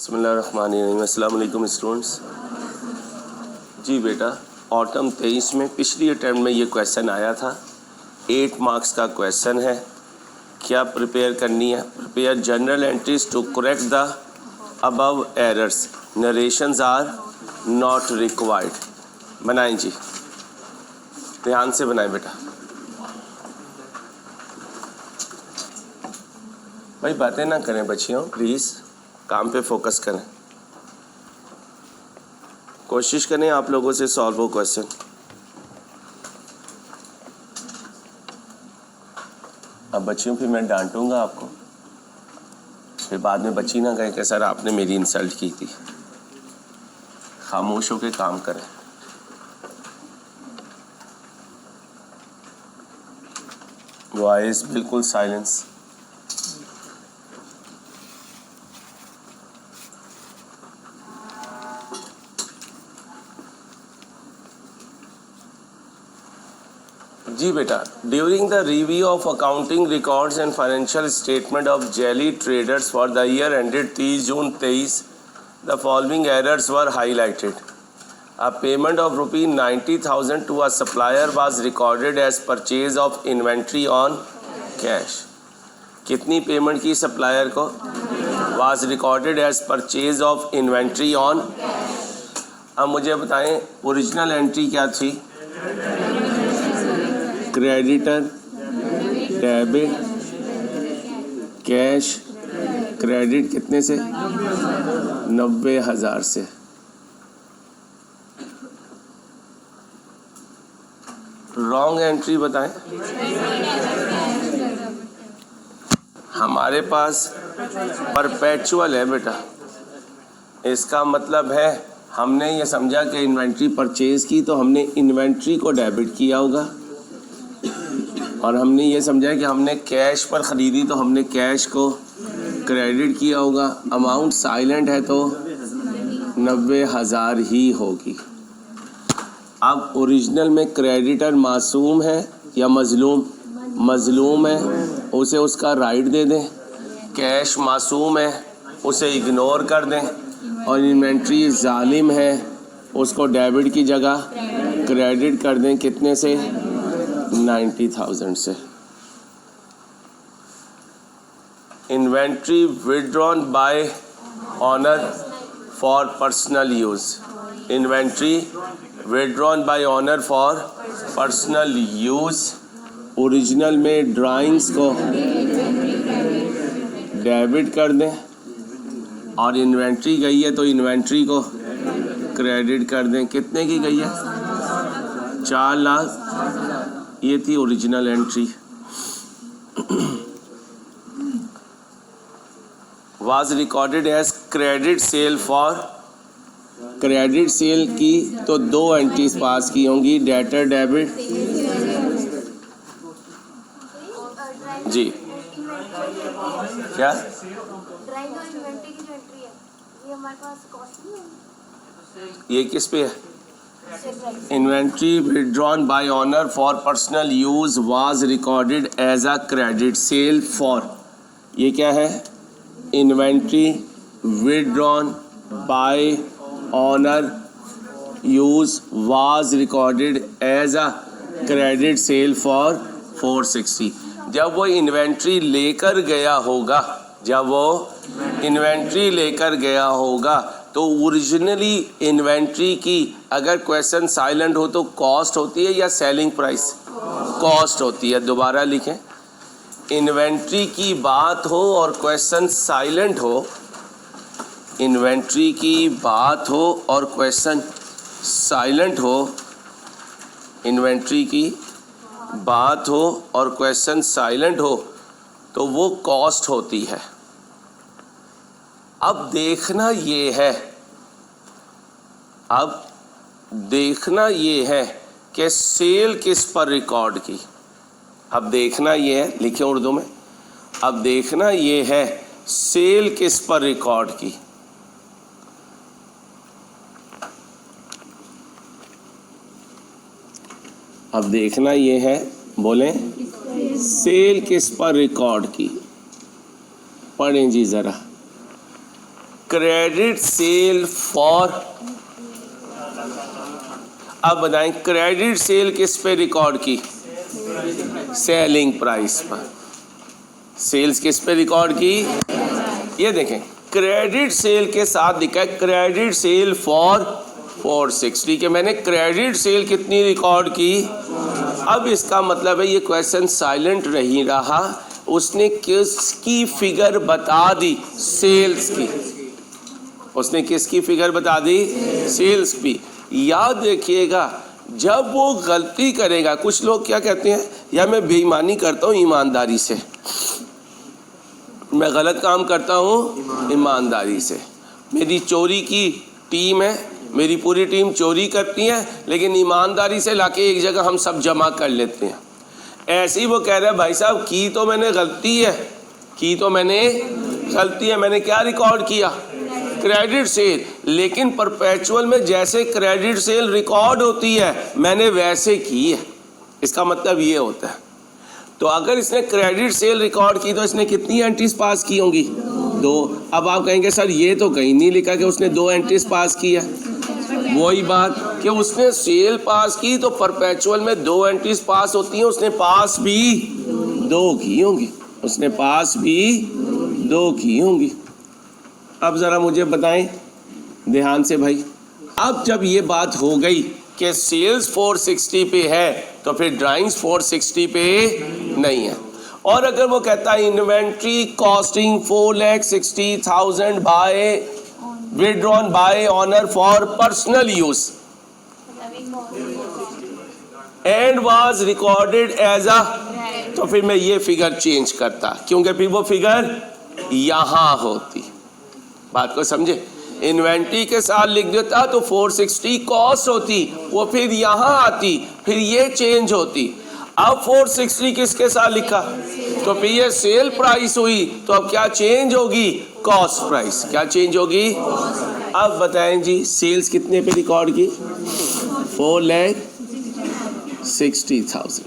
बिस्मिल्लाहिर्रहमानिर्रहीम। अस्सलाम वालेकुम स्टूडेंट्स। जी बेटा, ऑटम 23 में पिछली अटैम्प्ट में ये क्वेश्चन आया था। 8 मार्क्स का क्वेश्चन है। क्या प्रिपेयर करनी है? Prepare journal entries to correct the above errors, narrations are not required. बनाएं जी, ध्यान से बनाएं बेटा। भाई बातें ना करें बच्चियों, प्लीज़ काम पे फोकस करें। कोशिश करें आप लोगों से सॉल्व हो क्वेश्चन। अब बच्चियों फिर मैं डांटूंगा आपको, फिर बाद में बच्ची ना कहे कि सर आपने मेरी इंसल्ट की थी। खामोश होकर काम करें। वॉइस बिल्कुल साइलेंस। जी बेटा, during the review of accounting records and financial statement of Jelly traders for the year ended 30 June 23, the following errors were highlighted. A payment of ₹90,000 to a supplier was recorded as purchase of inventory on cash. कितनी payment की supplier को? Was recorded as purchase of inventory on. अब मुझे बताएं original entry क्या थी? Creditor, debit, cash. Credit कितने से? 90,000 से। रॉन्ग एंट्री बताएं। हमारे पास परपेचुअल है बेटा, इसका मतलब है हमने ये समझा कि इन्वेंट्री परचेज की तो हमने इन्वेंट्री को डेबिट किया होगा, और हमने ये समझा कि हमने कैश पर ख़रीदी तो हमने कैश को क्रेडिट किया होगा। अमाउंट साइलेंट है तो 90,000 ही होगी। अब ओरिजिनल में क्रेडिटर मासूम है या मज़लूम? मज़लूम है, उसे उसका राइट दे दें। कैश मासूम है, उसे इग्नोर कर दें। और इन्वेंट्री जालिम है, उसको डेबिट की जगह क्रेडिट कर दें। कितने से? 90,000 से। Inventory withdrawn by owner for personal use. Inventory withdrawn by owner for personal use. Original में ड्राइंग्स को डेबिट कर दें, और इन्वेंट्री गई है तो इन्वेंट्री को क्रेडिट कर दें। कितने की गई है? 4 लाख। ये थी original entry. Was recorded as credit sale for. Credit sale की तो 2 एंट्रीज पास की होंगी, डेटर डेबिट। जी क्या? ये किस पे है? Inventory withdrawn by owner for personal use was recorded as a credit sale for. ये क्या है? Inventory withdrawn by owner use was recorded as a credit sale for 460। जब वो इन्वेंट्री लेकर गया होगा, जब वो इन्वेंट्री लेकर गया होगा तो ओरिजिनली इन्वेंट्री की अगर क्वेश्चन साइलेंट हो तो कॉस्ट होती है या सेलिंग प्राइस? कॉस्ट होती है। दोबारा लिखें, इन्वेंट्री की बात हो और क्वेश्चन साइलेंट हो, इन्वेंट्री की बात हो और क्वेश्चन साइलेंट हो, इन्वेंट्री की बात हो और क्वेश्चन साइलेंट हो तो वो कॉस्ट होती है। अब देखना ये है, अब देखना ये है कि सेल किस पर रिकॉर्ड की। अब देखना ये है, लिखे उर्दू में, अब देखना ये है सेल किस पर रिकॉर्ड की। अब देखना ये है, बोलें, सेल किस पर रिकॉर्ड की। पढ़ें जी ज़रा। क्रेडिट सेल फॉर, अब बताएं क्रेडिट सेल किस पे रिकॉर्ड की? सेलिंग प्राइस पर। सेल्स किस पे रिकॉर्ड की? ये देखें क्रेडिट सेल के साथ लिखा है क्रेडिट सेल फॉर 460 के मैंने क्रेडिट सेल कितनी रिकॉर्ड की? अब इसका मतलब है ये क्वेश्चन साइलेंट नहीं रहा, उसने किसकी फिगर बता दी? सेल्स की। उसने किसकी फिगर बता दी? सेल्स की। याद रखिएगा जब वो गलती करेगा, कुछ लोग क्या कहते हैं या मैं बेईमानी करता हूँ ईमानदारी से, मैं गलत काम करता हूँ ईमानदारी से, मेरी चोरी की टीम है, मेरी पूरी टीम चोरी करती है लेकिन ईमानदारी से लाके एक जगह हम सब जमा कर लेते हैं। ऐसे ही वो कह रहे हैं भाई साहब की तो मैंने गलती है, की तो मैंने गलती है, मैंने क्या रिकॉर्ड किया? क्रेडिट सेल, लेकिन परपेचुअल में जैसे क्रेडिट सेल रिकॉर्ड होती है मैंने वैसे की है। इसका मतलब ये होता है। तो अगर इसने क्रेडिट सेल रिकॉर्ड की तो इसने कितनी एंट्रीज पास की होंगी? 2। अब आप कहेंगे सर ये तो कहीं नहीं लिखा कि उसने 2 एंट्रीज पास की है। वही बात कि उसने सेल पास की तो परपेचुअल में 2 एंट्रीज पास होती हैं, उसने पास भी 2 की होंगी, उसने पास भी 2 की होंगी। अब ज़रा मुझे बताएं ध्यान से भाई, अब जब ये बात हो गई कि सेल्स 460 पे है तो फिर ड्राइंग्स 460 पे नहीं है। और अगर वो कहता है inventory costing 4,60,000 by withdrawn by owner for personal use and was recorded as a, तो फिर मैं ये फिगर चेंज करता, क्योंकि फिर वो फिगर यहाँ होती। बात को समझे? इन्वेंट्री के साथ लिख देता तो 460 कॉस्ट होती, वो फिर यहाँ आती, फिर ये चेंज होती। अब 460 किसके साथ लिखा तो फिर ये सेल प्राइस हुई, तो अब क्या चेंज होगी? Cost price. क्या चेंज होगी? अब बताएं जी सेल्स कितने पे रिकॉर्ड की? 4,60,000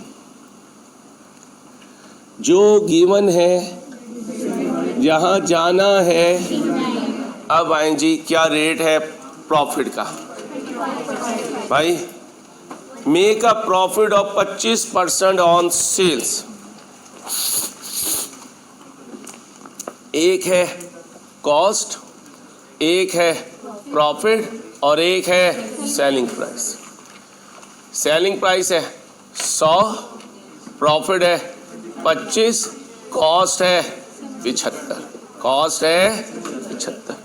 जो गिवन है, जहाँ जाना है। अब आए जी क्या रेट है प्रॉफिट का? भाई make a profit of 25% on sales. एक है कॉस्ट, एक है प्रॉफिट और एक है सेलिंग प्राइस। सेलिंग प्राइस है 100, प्रॉफिट है 25, कॉस्ट है 75, कॉस्ट है 75।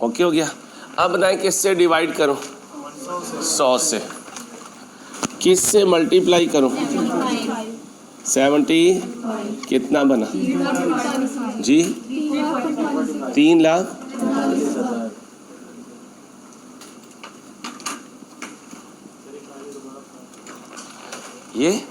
ओके हो गया। अब बताएं किससे डिवाइड करूं? 100 से। किस से मल्टीप्लाई करूं? 70 कितना बना जी? 3 लाख। ये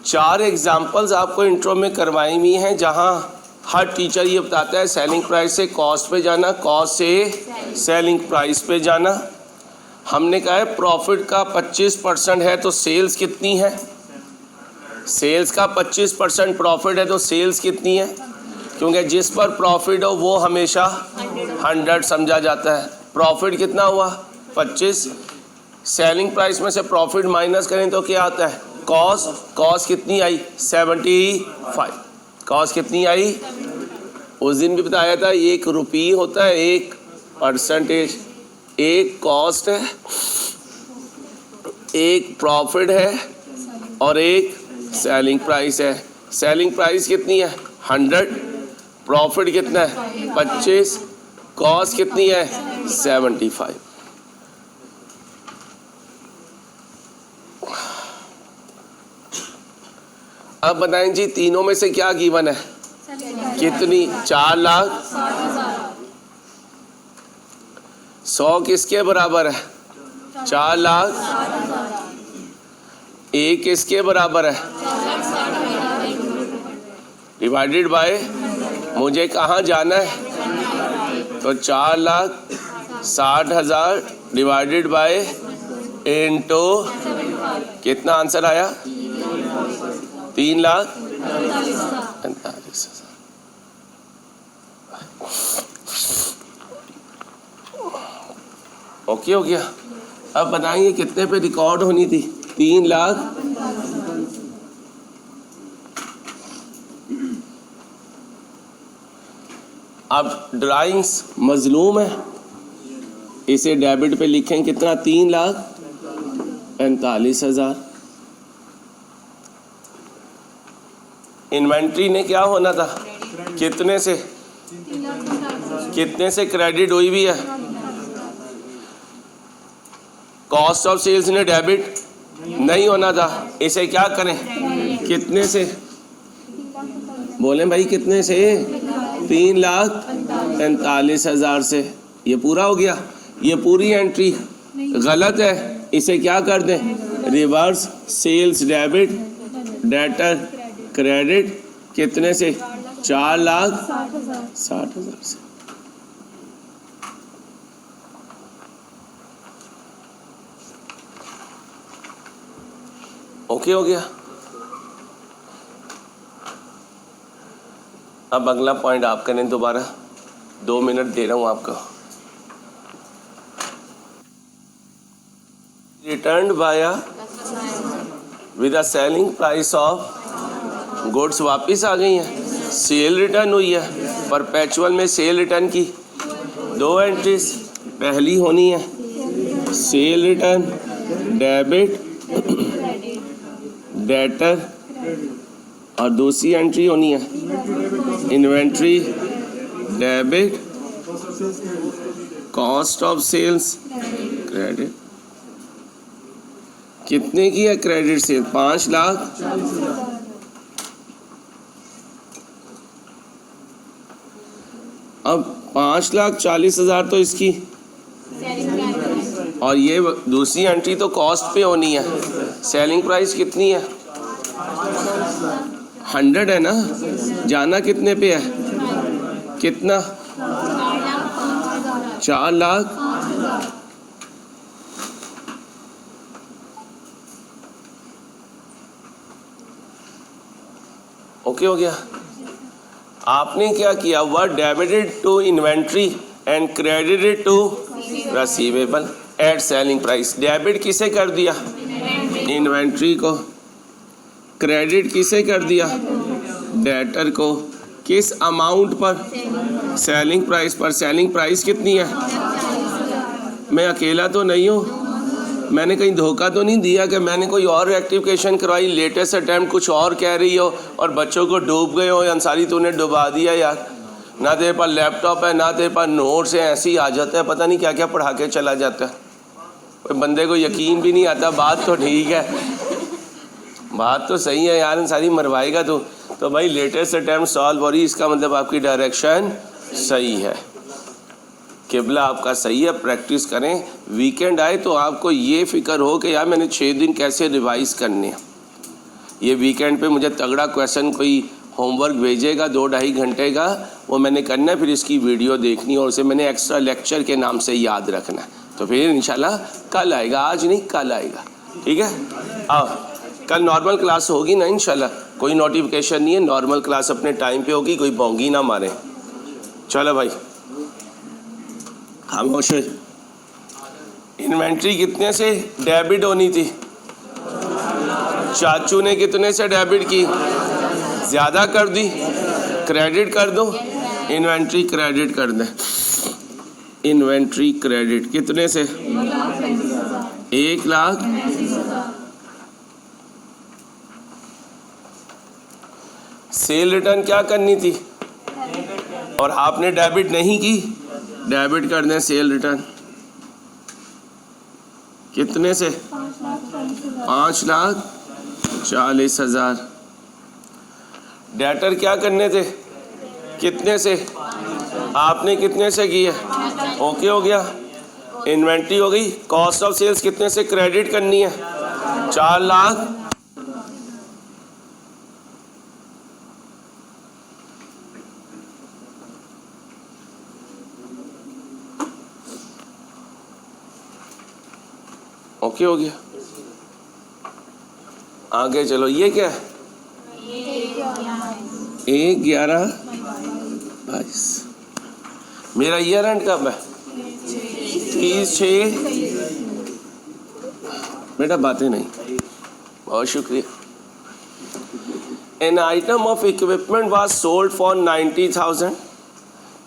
4 एग्जाम्पल्स आपको इंट्रो में करवाई हुई हैं, जहां हर टीचर ये बताता है सेलिंग प्राइस से कॉस्ट पे जाना, कॉस्ट से सेलिंग प्राइस पे जाना। हमने कहा है प्रॉफिट का 25% है तो सेल्स कितनी है? सेल्स का 25% प्रॉफिट है तो सेल्स कितनी है? क्योंकि जिस पर प्रॉफिट हो वो हमेशा 100 समझा जाता है। प्रॉफिट कितना हुआ? 25। सेलिंग प्राइस में से प्रॉफिट माइनस करें तो क्या आता है? कॉस्ट। कॉस्ट कितनी आई? 75। कॉस्ट कितनी आई? उस दिन भी बताया था 1 रुपये होता है 1 परसेंटेज। एक कॉस्ट है, एक प्रॉफिट है और एक सेलिंग प्राइस है। सेलिंग प्राइस कितनी है? 100। प्रॉफिट कितना है? 25। कॉस्ट कितनी है? 75। अब बताएं जी तीनों में से क्या गिवन है? कितनी? 4 लाख। 100 किसके बराबर है? 4 लाख। 1 किसके बराबर है? डिवाइडेड बाय, मुझे कहाँ जाना है? तो 4,60,000 डिवाइडेड बाय इनटू कितना आंसर आया? 3,45,000। ओके हो गया। अब बताइए कितने पे रिकॉर्ड होनी थी? 3 लाख। अब ड्राइंग्स मजलूम है, इसे डेबिट पे लिखें कितना? 3,45,000। इन्वेंट्री ने क्या होना था? कितने से क्रेडिट हुई भी है? कॉस्ट ऑफ सेल्स ने डेबिट नहीं होना था, इसे क्या करें? कितने से? बोले भाई कितने से? 3,45,000 से। ये पूरा हो गया। ये पूरी एंट्री गलत है, इसे क्या कर दें? Reverse sales debit debtor credit कितने से? 4,60,000 से। ओके हो गया। अब अगला पॉइंट आप करें दोबारा, 2 मिनट दे रहा हूं आपको। रिटर्न बाया with a selling price of goods वापस आ गई हैं, सेल रिटर्न हुई है। परपेचुअल में सेल रिटर्न की 2 एंट्रीज, पहली होनी है सेल रिटर्न डेबिट डेटर और दूसरी एंट्री होनी है inventory debit cost of sales credit. कितने की है क्रेडिट सेल? 5 लाख। अब 5,40,000 तो इसकी, और ये दूसरी एंट्री तो कॉस्ट पे होनी है। सेलिंग प्राइस कितनी है? 100 है ना। जाना कितने पे है? कितना? 4 लाख। ओके हो गया। आपने क्या किया? Were debited to inventory and credited to receivable at selling price. Debit किसे कर दिया? इन्वेंट्री को। क्रेडिट किसे कर दिया? डेटर को। किस अमाउंट पर? सेलिंग प्राइस पर। सेलिंग प्राइस कितनी है? मैं अकेला तो नहीं हूँ, मैंने कहीं धोखा तो नहीं दिया कि मैंने कोई और रेक्टिफिकेशन करवाई, लेटेस्ट अटैम्प्ट कुछ और कह रही हो और बच्चों को डूब गए हो। अंसारी तूने डुबा दिया यार, ना तेरे पास लैपटॉप है ना तेरे पास नोट्स है, ऐसे ही आ जाता है, पता नहीं क्या क्या पढ़ा के चला जाता है। कोई बंदे को यकीन भी नहीं आता। बात तो ठीक है, बात तो सही है यार, अंसारी मरवाएगा तो भाई लेटेस्ट अटैम्प्ट सॉल्व हो रही, इसका मतलब आपकी डायरेक्शन सही है, किबला आपका सही है। प्रैक्टिस करें, वीकेंड आए तो आपको ये फिक्र हो कि यार मैंने 6 दिन कैसे रिवाइज करने हैं। ये वीकेंड पे मुझे तगड़ा क्वेश्चन कोई होमवर्क भेजेगा 2-2.5 घंटे का, वो मैंने करना है, फिर इसकी वीडियो देखनी है और उसे मैंने एक्स्ट्रा लेक्चर के नाम से याद रखना है। तो फिर इंशाल्लाह कल आएगा, आज नहीं कल आएगा, ठीक है। आओ, कल नॉर्मल क्लास होगी ना इंशाल्लाह, कोई नोटिफिकेशन नहीं है, नॉर्मल क्लास अपने टाइम पे होगी, कोई बोंगी ना मारे। चलो भाई खामोश। इन्वेंट्री कितने से डेबिट होनी थी? चाचू ने कितने से डेबिट की? ज़्यादा कर दी, क्रेडिट कर दो। इन्वेंट्री क्रेडिट कर दें। इन्वेंट्री क्रेडिट कितने से? 1 लाख। सेल रिटर्न क्या करनी थी और आपने डेबिट नहीं की, डेबिट कर दें सेल रिटर्न। कितने से? 5,40,000। डेटर क्या करने थे? कितने से? आपने कितने से किए? ओके हो गया। इन्वेंट्री हो गई। कॉस्ट ऑफ सेल्स कितने से क्रेडिट करनी है? 4 लाख। ओके हो गया। आगे चलो, ये क्या है? 1/11/22। मेरा ईयर एंड कब है? 30/6। बेटा बातें नहीं, बहुत शुक्रिया। An item of equipment was sold for 90,000.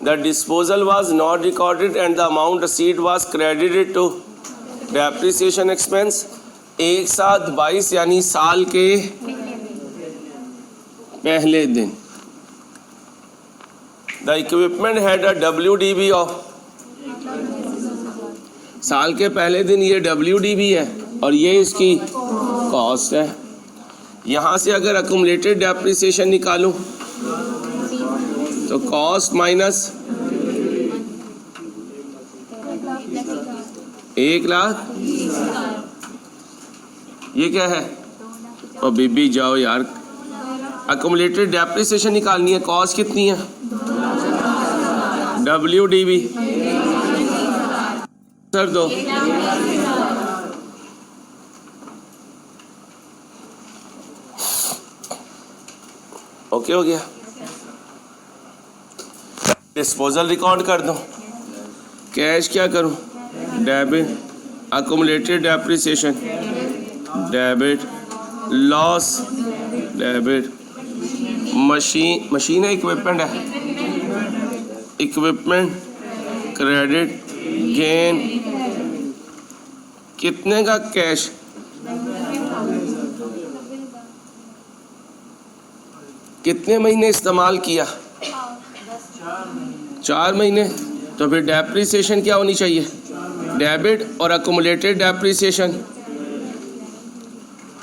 The disposal was not recorded and the amount received was credited to depreciation expense. 1/7/22 यानी साल के पहले दिन। The equipment had a WDV of, साल के पहले दिन ये WDV है और ये इसकी कॉस्ट है। यहाँ से अगर अकुमुलेटेड डेप्रिसिएशन निकालूं तो कॉस्ट माइनस 1,00,000, ये क्या है? और बीबी जाओ यार, अकुमुलेटेड डेप्रिसिएशन निकालनी है, कॉस्ट कितनी है? WDV सर दो। ओके हो गया। डिस्पोजल रिकॉर्ड कर दो। कैश क्या करूं? Debit, accumulated depreciation debit, loss debit, machine है, इक्विपमेंट है, इक्विपमेंट क्रेडिट, गेन। कितने का कैश? कितने महीने इस्तेमाल किया? 4 महीने। तो फिर डेप्रिसिएशन क्या होनी चाहिए? डेबिट और अकुमुलेटेड डेप्रिसिएशन।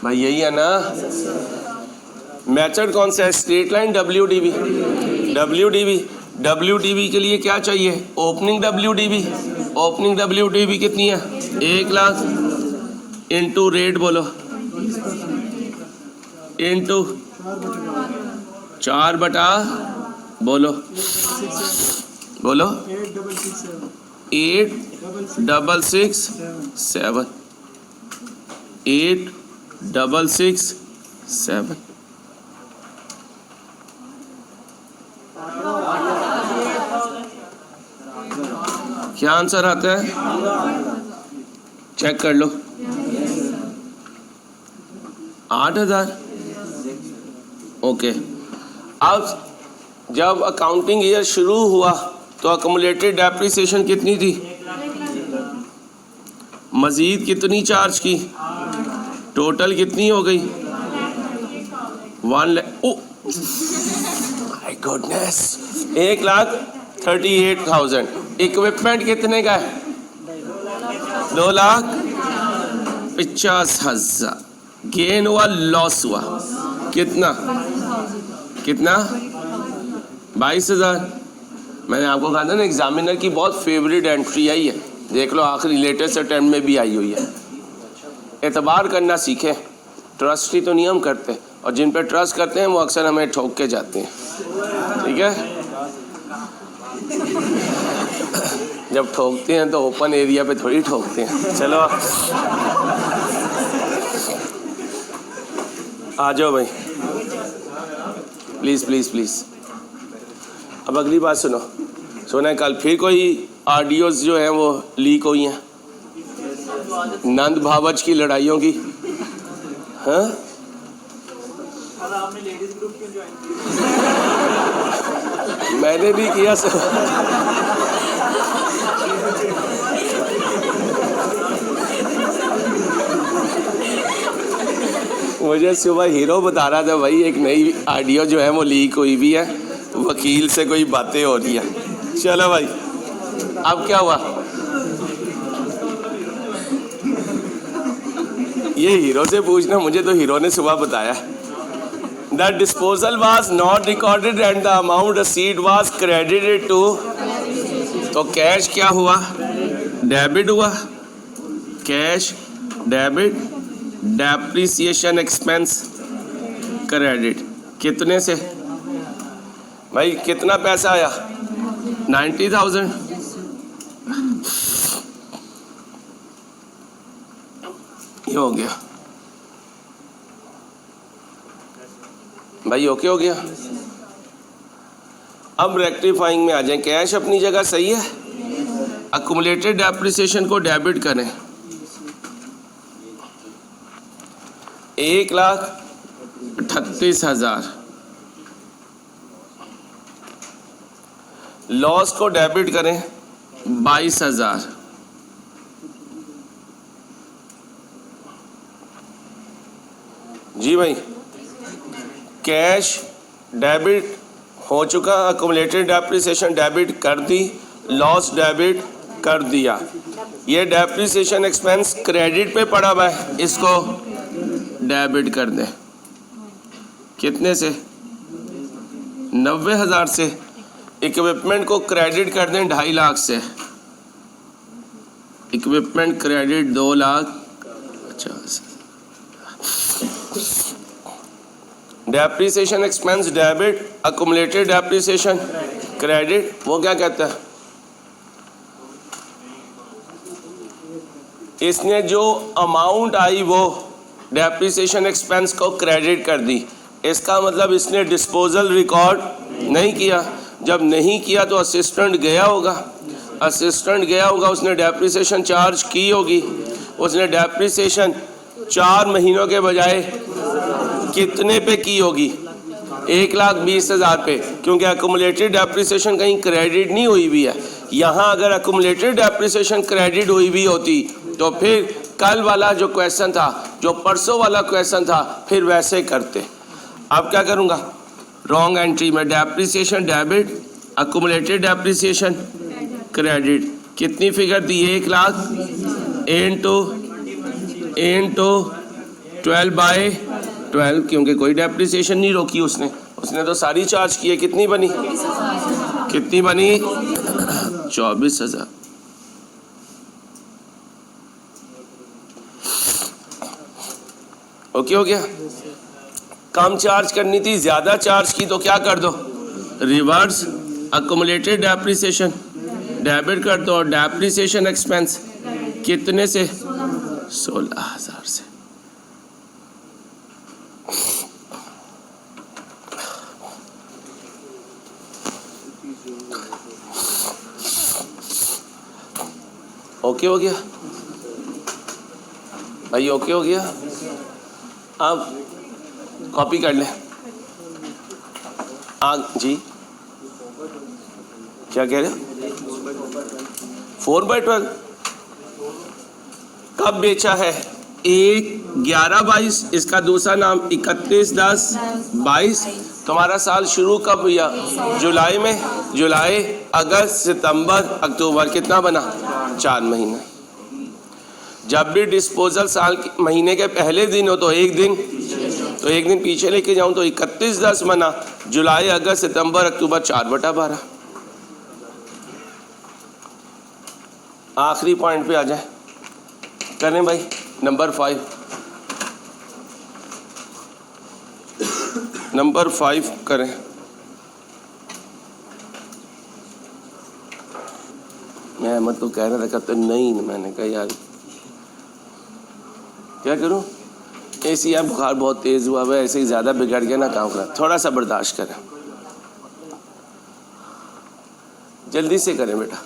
भाई यही है ना? मेथड कौन सा है? Straight line WDV। WDV के लिए क्या चाहिए? Opening WDV। ओपनिंग WDV कितनी है? 1,00,000 इंटू रेट बोलो, इंटू 4 बटा बोलो 8,667 8,667। क्या आंसर आता है? चेक कर लो। 8,000। ओके। अब जब अकाउंटिंग ईयर शुरू हुआ तो अकुमुलेटेड डेप्रिसिएशन कितनी थी? मजीद कितनी चार्ज की? टोटल कितनी हो गई? 1 lakh. Oh my goodness, 1,38,000। Equipment कितने का है? 2,50,000। गेन हुआ, लॉस हुआ कितना? 22,000। मैंने आपको कहा था ना, एग्जामिनर की बहुत फेवरेट एंट्री आई है, देख लो आखिरी लेटेस्ट अटेम्प्ट में भी आई हुई है। एतबार करना सीखें, ट्रस्ट तो नहीं हम करते, और जिन पे ट्रस्ट करते हैं वो अक्सर हमें ठोक के जाते हैं। ठीक है, जब ठोकते हैं तो ओपन एरिया पे थोड़ी ठोकते हैं। चलो आ जाओ भाई, प्लीज़ प्लीज़ प्लीज़। अब अगली बात सुनो। सुना है कल फिर कोई ऑडियोज़ जो हैं वो लीक हुई हैं नंद भावच की लड़ाइयों की। हाँ, मैंने भी किया सर। मुझे सुबह हीरो बता रहा था भाई, एक नई ऑडियो जो है वो लीक हुई भी है, वकील से कोई बातें हो रही है। चलो भाई, अब क्या हुआ? ये हीरो से पूछना, मुझे तो हीरो ने सुबह बताया। The disposal was not recorded and the amount received was credited to. तो कैश क्या हुआ? डेबिट हुआ। Cash debit, depreciation expense credit. कितने से भाई? कितना पैसा आया? 90,000। ये हो गया। भाई ओके हो गया। अब रेक्टिफाइंग में आ जाए। कैश अपनी जगह सही है, अक्यूमुलेटेड डेप्रिसिएशन को डेबिट करें। 1,38,000, लॉस को डेबिट करें 22,000। जी भाई, कैश डेबिट हो चुका, अक्यूमुलेटेड डेप्रिसिएशन डेबिट कर दी, लॉस डेबिट कर दिया। ये डेप्रिसिएशन एक्सपेंस क्रेडिट पे पड़ा हुआ है, इसको डेबिट कर दें। कितने से? 90,000 से। इक्विपमेंट को क्रेडिट कर दें 2.5 लाख से। Equipment credit 2,50,000। Depreciation expense debit, accumulated depreciation credit. वो क्या कहता है? इसने जो अमाउंट आई वो डेप्रिसिएशन एक्सपेंस को क्रेडिट कर दी। इसका मतलब इसने डिस्पोजल रिकॉर्ड नहीं किया। जब नहीं किया तो असिस्टेंट गया होगा, उसने डेप्रिसिएशन चार्ज की होगी। उसने डेप्रिसिएशन 4 महीनों के बजाय कितने पे की होगी? 1,20,000 पे, क्योंकि अक्यूमुलेटेड डेप्रिसिएशन कहीं क्रेडिट नहीं हुई भी है। यहाँ अगर अक्यूमुलेटेड डेप्रिसिएशन क्रेडिट हुई भी होती तो फिर कल वाला जो क्वेश्चन था, जो परसों वाला क्वेश्चन था, फिर वैसे करते। अब क्या करूँगा? रॉन्ग एंट्री में depreciation debit, accumulated depreciation credit. कितनी फिगर दी? 1,00,000 इंटू 12/12, क्योंकि कोई डेप्रिसिएशन नहीं रोकी उसने तो सारी चार्ज की है। कितनी बनी? 24,000। ओके हो गया। कम चार्ज करनी थी, ज्यादा चार्ज की तो क्या कर दो? रिवर्स अक्यूमुलेटेड डेप्रिसिएशन डेबिट कर दो। और डेप्रिसिएशन एक्सपेंस कितने से? 16,000 से। ओके हो गया भाई, ओके हो गया। अब कॉपी कर लें। जी क्या कह रहे? 4/12 कब बेचा है? 1/11/22। इसका दूसरा नाम 31/10/22। तुम्हारा साल शुरू कब हुआ? जुलाई में। जुलाई, अगस्त, सितंबर, अक्टूबर। कितना बना? 4 महीने। जब भी डिस्पोजल साल के महीने के पहले दिन हो तो एक दिन पीछे लेके जाऊं तो 31/10 बना। जुलाई, अगस्त, सितंबर, अक्टूबर 4/12। आखिरी पॉइंट पे आ जाए, करें भाई। नंबर 5 करें। मैं अहमद को कह रहा था, कहते नहीं। मैंने कहा यार क्या करूं, ऐसी यार बुखार बहुत तेज़ हुआ है, ऐसे ही ज़्यादा बिगड़ गया ना काम करा। थोड़ा सा बर्दाश्त करें, जल्दी से करें बेटा।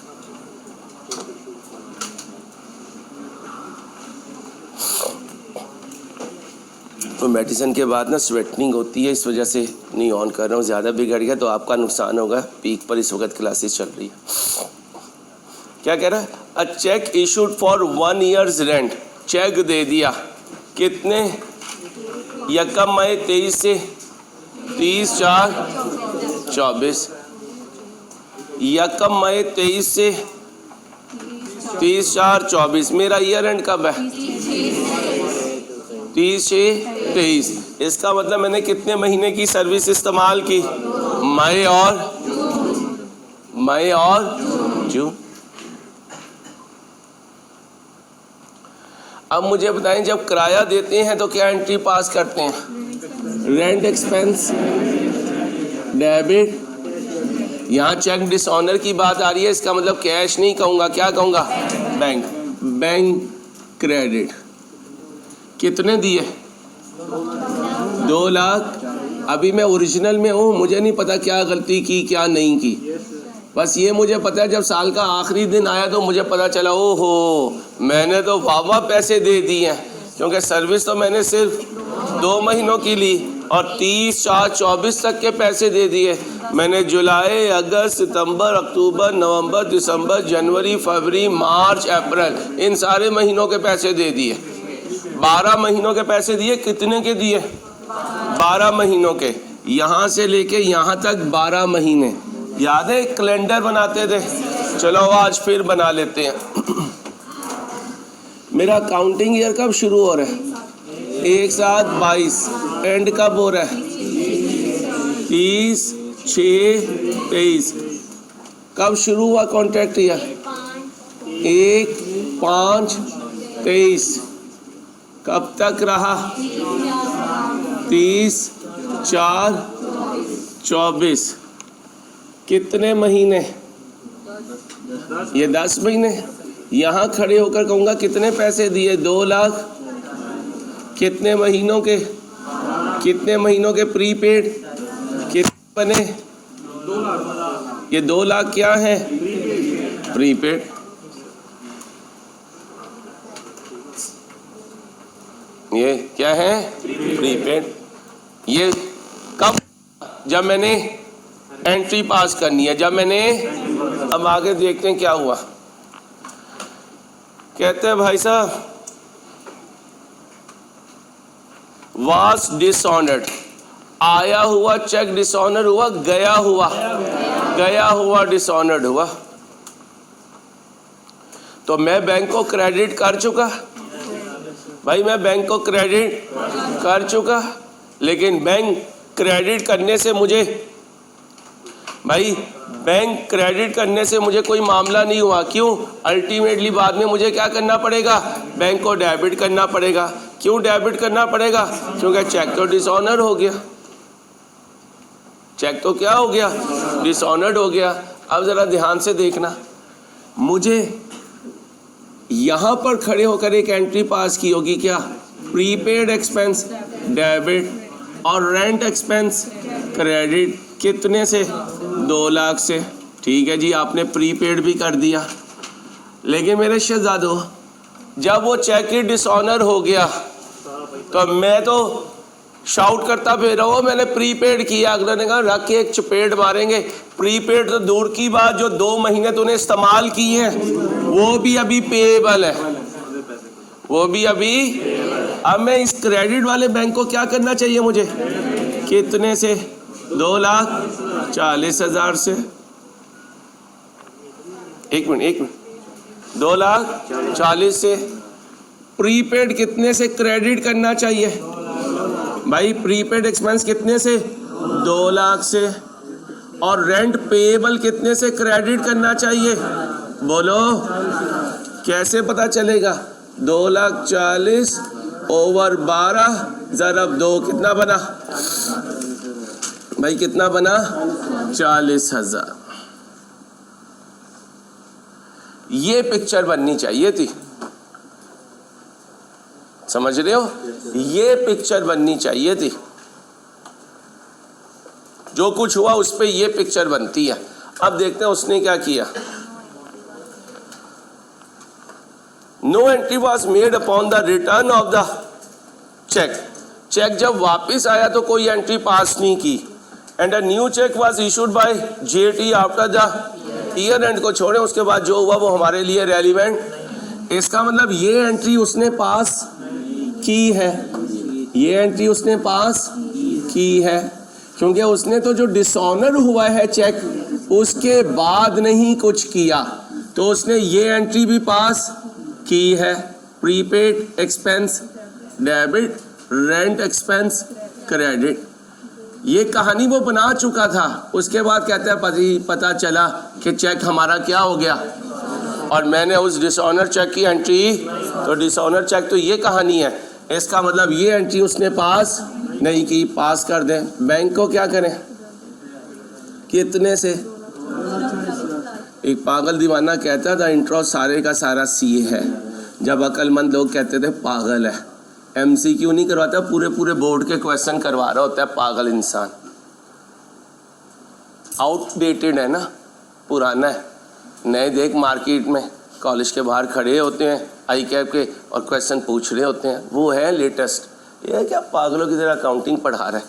तो मेडिसिन के बाद ना स्वेटनिंग होती है, इस वजह से नहीं ऑन कर रहा हूँ। ज़्यादा बिगड़ गया तो आपका नुकसान होगा। पीक पर इस वक्त क्लासेस चल रही है। क्या कह रहा है? A cheque issued for 1 years rent. Cheque दे दिया कितने? 1 मई 23 से 30/4/24। 1 मई 23 से 30/4/24। मेरा ईयर एंड कब है? 30 से 23। इसका मतलब मैंने कितने महीने की सर्विस इस्तेमाल की? मई और जून। अब मुझे बताएं, जब किराया देते हैं तो क्या एंट्री पास करते हैं? Rent expense debit. यहाँ चेक डिसऑनर की बात आ रही है, इसका मतलब कैश नहीं कहूँगा, क्या कहूँगा? Bank credit. कितने दिए? 2 लाख अभी मैं ओरिजिनल में हूँ, मुझे नहीं पता क्या गलती की क्या नहीं की। बस ये मुझे पता है जब साल का आखिरी दिन आया तो मुझे पता चला ओहो मैंने तो वाह पैसे दे दिए हैं, क्योंकि सर्विस तो मैंने सिर्फ 2 महीनों की ली और 30/4/24 तक के पैसे दे दिए। मैंने जुलाई, अगस्त, सितंबर, अक्टूबर, नवंबर, दिसंबर, जनवरी, फरवरी, मार्च, अप्रैल इन सारे महीनों के पैसे दे दिए। 12 महीनों के पैसे दिए। कितने के दिए? 12 महीनों के। यहाँ से लेके यहाँ तक 12 महीने। याद है कैलेंडर बनाते थे? चलो आज फिर बना लेते हैं। मेरा काउंटिंग ईयर कब शुरू हो रहा है? 1/7/22। एंड कब हो रहा है? 30/6/23। कब शुरू हुआ कॉन्ट्रैक्ट ईयर? 1/5/23। कब तक रहा? 30/4/24। कितने महीने? ये 10 महीने। यहाँ खड़े होकर कहूँगा कितने पैसे दिए? 2 लाख। कितने महीनों के? कितने महीनों के प्रीपेड? कितने बने? 2 लाख। ये 2 लाख क्या है? प्रीपेड। ये क्या है? प्रीपेड। ये कब? जब मैंने एंट्री पास करनी है, जब मैंने, अब आगे देखते हैं क्या हुआ। कहते हैं भाई साहब वाज डिसऑनर्ड, आया हुआ चेक डिसऑनर हुआ, गया हुआ डिसऑनर्ड हुआ। तो मैं बैंक को क्रेडिट कर चुका भाई, मैं बैंक को क्रेडिट कर चुका, लेकिन बैंक क्रेडिट करने से मुझे कोई मामला नहीं हुआ। क्यों? अल्टीमेटली बाद में मुझे क्या करना पड़ेगा? बैंक को डेबिट करना पड़ेगा। क्यों डेबिट करना पड़ेगा? क्योंकि चेक तो डिसऑनर हो गया। चेक तो क्या हो गया? डिसऑनर्ड हो गया। अब जरा ध्यान से देखना, मुझे यहां पर खड़े होकर एक एंट्री पास की होगी क्या? प्रीपेड एक्सपेंस डेबिट और रेंट एक्सपेंस क्रेडिट। कितने से? 2 लाख से। ठीक है जी, आपने प्रीपेड भी कर दिया। लेकिन मेरे शहजादों, जब वो चेक ही डिसऑनर हो गया तो मैं तो शाउट करता फिर रहा हूँ मैंने प्रीपेड किया। अगले ने कहा रख के एक चपेट मारेंगे। प्रीपेड तो दूर की बात, जो 2 महीने तूने इस्तेमाल किए हैं वो भी अभी पेएबल है, वो भी अभी। अब मैं इस क्रेडिट वाले बैंक को क्या करना चाहिए मुझे? कितने से? 2,40,000 से। एक मिनट 2,40,000 से। प्रीपेड कितने से क्रेडिट करना चाहिए भाई? प्रीपेड एक्सपेंस कितने से? 2 लाख से। और रेंट पेएबल कितने से क्रेडिट करना चाहिए? बोलो, कैसे पता चलेगा? 2,40,000 ओवर 12 ज़रब 2 कितना बना भाई? कितना बना? 40,000। ये पिक्चर बननी चाहिए थी, समझ रहे हो? ये पिक्चर बननी चाहिए थी। जो कुछ हुआ उस पे ये पिक्चर बनती है। अब देखते हैं उसने क्या किया। No entry was made upon the return of the cheque. Cheque जब वापस आया तो कोई एंट्री पास नहीं की। And a new cheque was issued by JT after the year end को छोड़े, उसके बाद जो हुआ वो हमारे लिए रेलिवेंट। इसका मतलब ये एंट्री उसने पास की है, ये एंट्री उसने पास की है, क्योंकि उसने तो जो डिसऑनर हुआ है चेक उसके बाद नहीं कुछ किया, तो उसने ये एंट्री भी पास की है। Prepaid expense debit, rent expense credit. ये कहानी वो बना चुका था। उसके बाद कहता है पता चला कि चेक हमारा क्या हो गया और मैंने उस डिसऑनर चेक की एंट्री, तो डिसऑनर चेक तो ये कहानी है। इसका मतलब ये एंट्री उसने पास नहीं की। पास कर दें। बैंक को क्या करें? कितने से? एक पागल दीवाना कहता था इंट्रेस्ट सारे का सारा सी है। जब अक्लमंद लोग कहते थे पागल है। MCQ नहीं करवाता, पूरे पूरे बोर्ड के क्वेश्चन करवा रहा होता है पागल इंसान। आउटडेटेड है ना, पुराना है। नए देख मार्केट में कॉलेज के बाहर खड़े होते हैं आई कैप के और क्वेश्चन पूछ रहे होते हैं, वो है लेटेस्ट। ये क्या पागलों की तरह अकाउंटिंग पढ़ा रहा है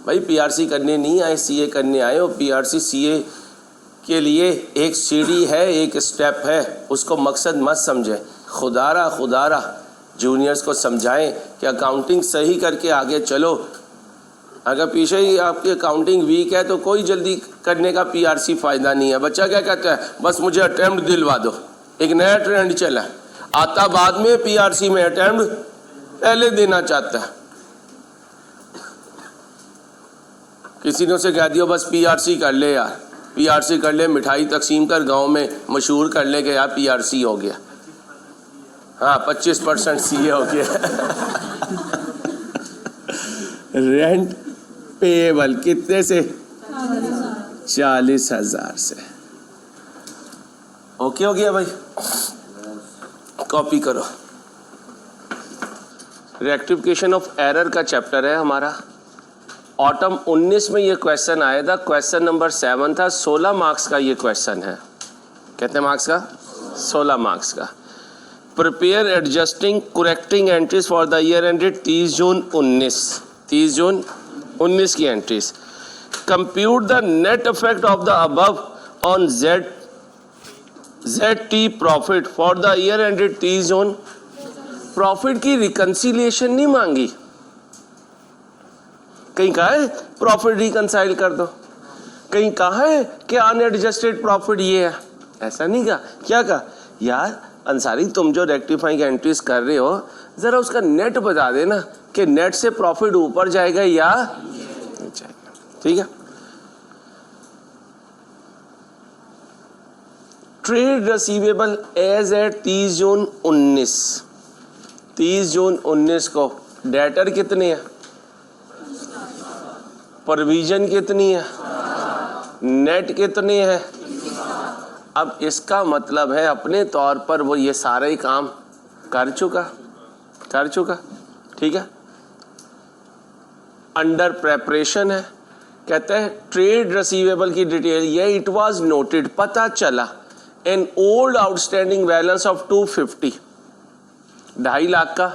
भाई। PRC करने नहीं आए, CA करने आए हो। PRC CA के लिए एक सीढ़ी है, एक स्टेप है, उसको मकसद मत समझे। खुदारा जूनियर्स को समझाएं कि अकाउंटिंग सही करके आगे चलो। अगर पीछे ही आपकी अकाउंटिंग वीक है तो कोई जल्दी करने का PRC फ़ायदा नहीं है। बच्चा क्या कहता है, बस मुझे अटैम्प्ट दिलवा दो। एक नया ट्रेंड चला, आता बाद में PRC में, अटैम्प्ट पहले देना चाहता है। किसी ने उसे कह दिया बस PRC कर ले यार, PRC कर ले, मिठाई तकसीम कर, गांव में मशहूर कर ले कि यार PRC हो गया। हाँ 25% CA हो गया। रेंट पेएबल कितने से? 40,000 से। ओके हो गया भाई, कॉपी करो। रेक्टिफिकेशन ऑफ एरर का चैप्टर है हमारा। ऑटम 19 में ये क्वेश्चन आया था, क्वेश्चन नंबर 7 था। 16 मार्क्स का ये क्वेश्चन है। कितने मार्क्स का? 16 मार्क्स का। Prepare adjusting correcting entries for the year ended 30 जून 19। 30 जून 19 की entries. Compute the net effect of the above on ZT profit for the year ended 30 June. Profit की reconciliation नहीं मांगी, कहीं कहा है प्रॉफिट रिकंसाइल कर दो, कहीं कहा है कि अनएडजस्टेड प्रॉफिट ये है, ऐसा नहीं कहा। क्या कहा, यार अंसारी तुम जो रेक्टिफाइंग एंट्रीज कर रहे हो जरा उसका नेट बता देना कि नेट से प्रॉफिट ऊपर जाएगा या नहीं जाएगा। ठीक है। ट्रेड रिसीवेबल एज एट 30 जून 19। 30 जून 19 को डेटर कितने हैं, प्रोविजन कितनी है, नेट कितने हैं। अब इसका मतलब है अपने तौर पर वो ये सारा ही काम कर चुका। ठीक है। अंडर प्रेपरेशन है। कहते हैं ट्रेड रिसीवेबल की डिटेल ये, इट वाज नोटेड, पता चला, an old outstanding balance of 250, 2.5 lakh का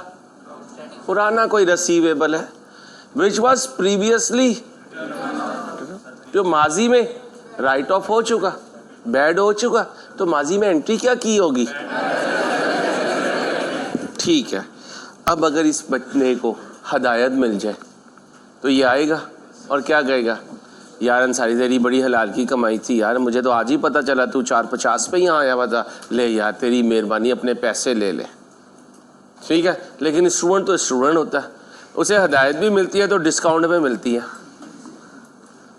पुराना कोई रिसीवेबल है, विच वाज प्रीवियसली, जो माजी में राइट ऑफ हो चुका, बैड हो चुका, तो माजी में एंट्री क्या की होगी। ठीक है। अब अगर इस बच्चे को हदायत मिल जाए तो ये आएगा और क्या कहेगा, यार अंसारी तेरी बड़ी हलाल की कमाई थी यार, मुझे तो आज ही पता चला तू 450 पे यहाँ आया हुआ था, ले यार तेरी मेहरबानी अपने पैसे ले ले। ठीक है। लेकिन स्टूडेंट तो स्टूडेंट होता है, उसे हदायत भी मिलती है तो डिस्काउंट में मिलती है,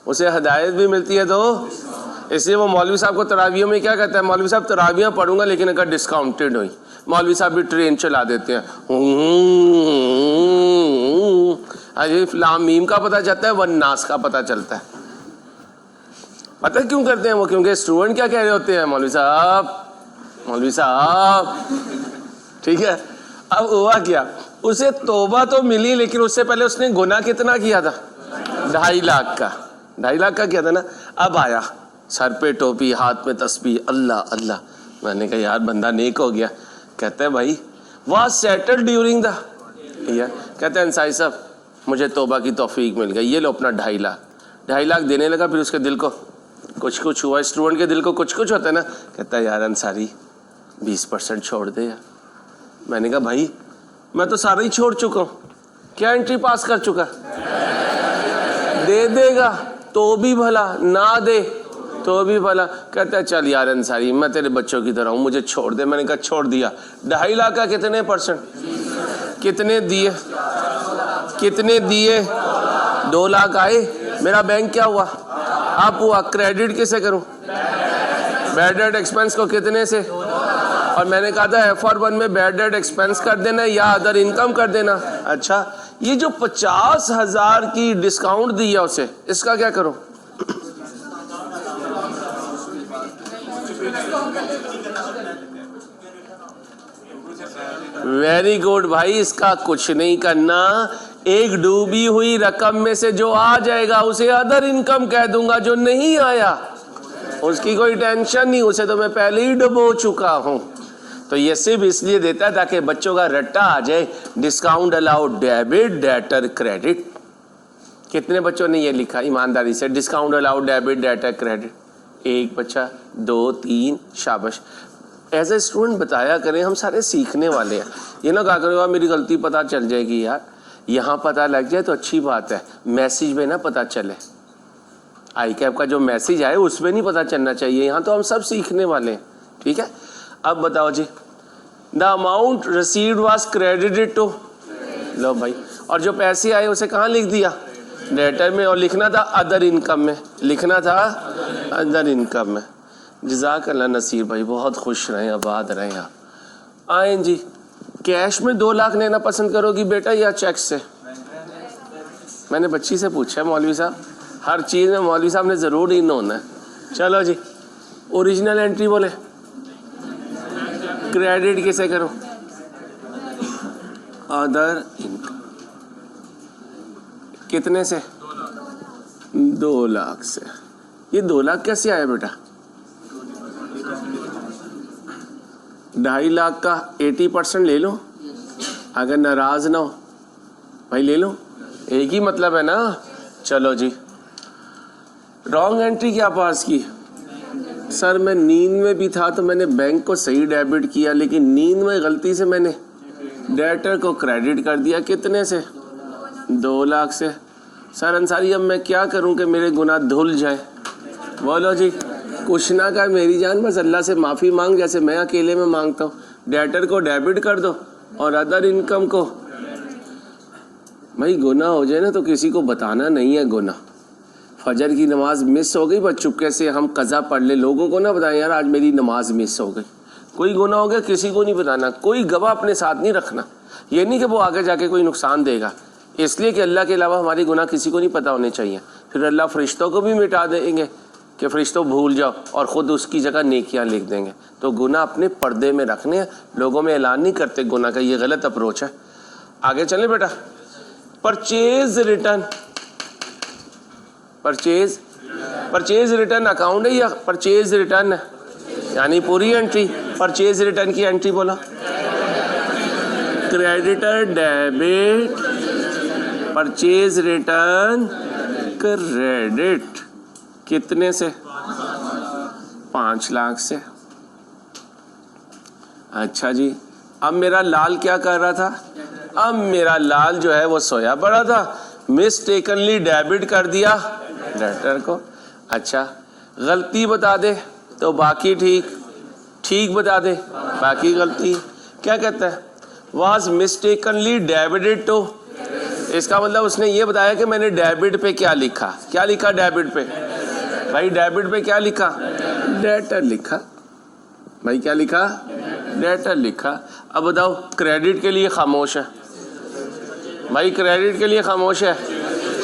उसे हदायत भी मिलती है तो, इसलिए वो मौलवी साहब को तरावियों में क्या कहता है, मौलवी साहब तरावियाँ पढ़ूंगा लेकिन अगर डिस्काउंटेड हुई। मौलवी साहब भी ट्रेन चला देते हैं, अलिफ लाम मीम का पता चलता है, वन नास का पता चलता है। पता है क्यों करते हैं वो, क्योंकि स्टूडेंट क्या कह रहे होते हैं, मौलवी साहब। ठीक है। अब हुआ क्या, उसे तौबा तो मिली लेकिन उससे पहले उसने गुनाह कितना किया था, 2.5 लाख का, 2.5 लाख का किया था ना। अब आया सर पे टोपी, हाथ में तस्बीह, अल्लाह अल्लाह। मैंने कहा यार बंदा नेक हो गया। कहते हैं भाई was settled during the year. कहते हैं अंसारी साहब मुझे तौबा की तौफीक मिल गई, ये लो अपना 2.5 लाख। 2.5 लाख देने लगा, फिर उसके दिल को कुछ हुआ। स्टूडेंट के दिल को कुछ होता है ना। कहता है यार अंसारी 20% छोड़ दे यार। मैंने कहा भाई मैं तो सारा ही छोड़ चुका हूँ, क्या एंट्री पास कर चुका। दे देगा तो भी भला, ना दे तो भी भला। कहता है चल यार अंसारी मैं तेरे बच्चों की तरह हूँ, मुझे छोड़ दे। मैंने कहा छोड़ दिया। 2.5 लाख का कितने %, कितने दिए 2 लाख आए। मेरा बैंक क्या हुआ, आप हुआ। क्रेडिट किसे करूं, बैड डेट एक्सपेंस को कितने से। और मैंने कहा था FR1 में बैड डेट एक्सपेंस कर देना या अदर इनकम कर देना। अच्छा ये जो 50,000 की डिस्काउंट दी है उसे, इसका क्या करूं। वेरी गुड भाई, इसका कुछ नहीं करना। एक डूबी हुई रकम में से जो आ जाएगा उसे अदर इनकम कह दूंगा, जो नहीं आया उसकी कोई टेंशन नहीं, उसे तो मैं पहले ही डुबो चुका हूं। तो ये सिर्फ इसलिए देता है ताकि बच्चों का रट्टा आ जाए, discount allowed debit debtor credit. कितने बच्चों ने ये लिखा ईमानदारी से, discount allowed debit debtor credit? एक बच्चा, 2, 3, शाबाश। एज ए स्टूडेंट बताया करें, हम सारे सीखने वाले हैं। ये ना कहा करो मेरी गलती पता चल जाएगी यार, यहाँ पता लग जाए तो अच्छी बात है, मैसेज में ना पता चले। आई कैप का जो मैसेज आए उसमें नहीं पता चलना चाहिए, यहाँ तो हम सब सीखने वाले हैं, ठीक है। अब बताओ जी, the amount received was credited to, लो भाई, और जो पैसे आए उसे कहाँ लिख दिया? डेटर में, और लिखना था अदर इनकम में, लिखना था अदर इनकम में। जज़ाकल्लाह नसीर भाई, बहुत खुश रहें, आबाद रहें आप। आए जी, कैश में 2 लाख लेना पसंद करोगी बेटा या चेक से? मैंने बच्ची से पूछा है मौलवी साहब, हर चीज़ में मौलवी साहब ने ज़रूर इन होना है। चलो जी, ओरिजिनल एंट्री बोले, क्रेडिट किसे करो? Other income. कितने से? 2 लाख से। ये 2 लाख कैसे आया बेटा? 2.5 लाख का 80% ले लो, अगर नाराज ना हो भाई ले लो, एक ही मतलब है ना। चलो जी, रॉन्ग एंट्री क्या पास की? सर मैं नींद में भी था तो मैंने बैंक को सही डेबिट किया, लेकिन नींद में गलती से मैंने डेटर को क्रेडिट कर दिया। कितने से? 2 लाख से। सर अंसारी अब मैं क्या करूं कि मेरे गुनाह धुल जाए? बोलो जी, कुछ ना कर मेरी जान, बस अल्लाह से माफ़ी मांग जैसे मैं अकेले में मांगता हूँ। डेटर को डेबिट कर दो और अदर इनकम को। भाई गुनाह हो जाए ना तो किसी को बताना नहीं है गुनाह। फजर की नमाज मिस हो गई, बस चुपके से हम कज़ा पढ़ ले, लोगों को ना बताएं यार आज मेरी नमाज मिस हो गई। कोई गुनाह हो गया किसी को नहीं बताना, कोई गवाह अपने साथ नहीं रखना। ये नहीं कि वो आगे जाके कोई नुकसान देगा, इसलिए कि अल्लाह के अलावा हमारी गुनाह किसी को नहीं पता होने चाहिए। फिर अल्लाह फरिश्तों को भी मिटा देंगे कि फरिश्तों भूल जाओ, और ख़ुद उसकी जगह नेकियां लिख देंगे। तो गुनाह अपने पर्दे में रखने हैं, लोगों में ऐलान नहीं करते गुनाह का, ये गलत अप्रोच है। आगे चलें बेटा, purchase return. Purchase return account है या परचेज रिटर्न है? यानी पूरी एंट्री। परचेज रिटर्न की एंट्री बोला, creditor debit, purchase return credit. कितने से? 5 लाख से। अच्छा जी, अब मेरा लाल क्या कर रहा था? अब मेरा लाल जो है वो सोया पड़ा था, मिस्टेकनली डेबिट कर दिया डेटर को। अच्छा, गलती बता दे तो बाकी ठीक, ठीक बता दे बाकी गलती। क्या कहता है? वाज मिस्टेकनली डेबिटेड टू, इसका मतलब उसने ये बताया कि मैंने डेबिट पे क्या लिखा। क्या लिखा डेबिट पे? भाई डेबिट पे क्या लिखा? डेटर लिखा। भाई क्या लिखा? डेटर लिखा। अब बताओ क्रेडिट के लिए खामोश है। भाई क्रेडिट के लिए खामोश है,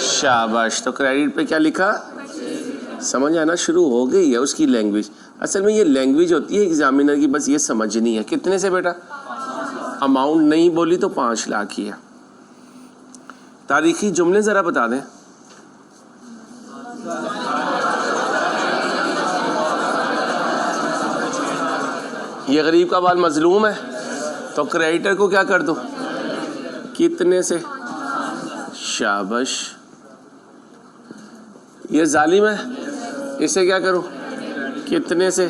शाबाश। तो क्रेडिट पे क्या लिखा? समझ आना शुरू हो गई है उसकी लैंग्वेज। असल में ये लैंग्वेज होती है एग्जामिनर की, बस ये समझनी है। कितने से बेटा? अमाउंट नहीं बोली तो 5 लाख ही है। तारीखी जुमले ज़रा बता दें। ये गरीब का बाल मजलूम है तो क्रेडिटर को क्या कर दो? कितने से? शाबाश। ये जालिम है, इसे क्या करो? कितने से?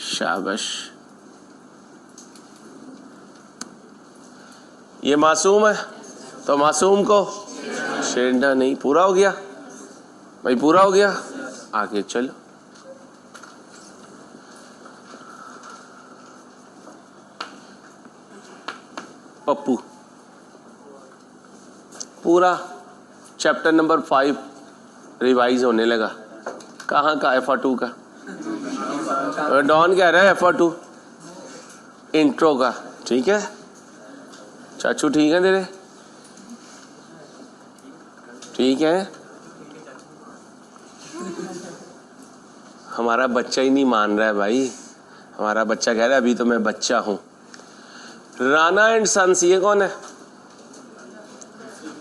शाबाश। ये मासूम है तो मासूम को छेड़ना नहीं। पूरा हो गया भाई, पूरा हो गया। आगे चलो, पप्पू पूरा चैप्टर नंबर 5 रिवाइज होने लगा। कहाँ का? FR2 का। डॉन कह रहा है FR2 इंट्रो का, ठीक है। चाचू ठीक है तेरे? ठीक है। हमारा बच्चा ही नहीं मान रहा है भाई, हमारा बच्चा कह रहा है अभी तो मैं बच्चा हूँ। राणा एंड सन्स, ये कौन है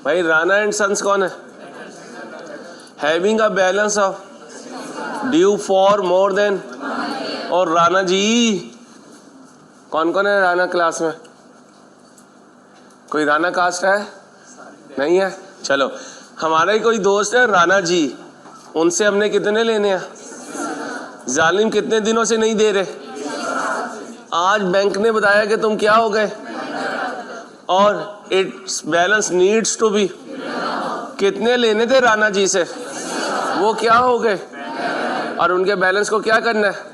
भाई? राणा एंड सन्स कौन है? Having a balance of due for more than, और राणा जी, कौन कौन है राणा क्लास में? कोई राणा कास्ट है? नहीं है? चलो, हमारा ही कोई दोस्त है राणा जी, उनसे हमने कितने लेने हैं? जालिम कितने दिनों से नहीं दे रहे, आज बैंक ने बताया कि तुम क्या हो गए, और its balance needs to be, कितने लेने थे राणा जी से, वो क्या हो गए, और उनके बैलेंस को क्या करना है?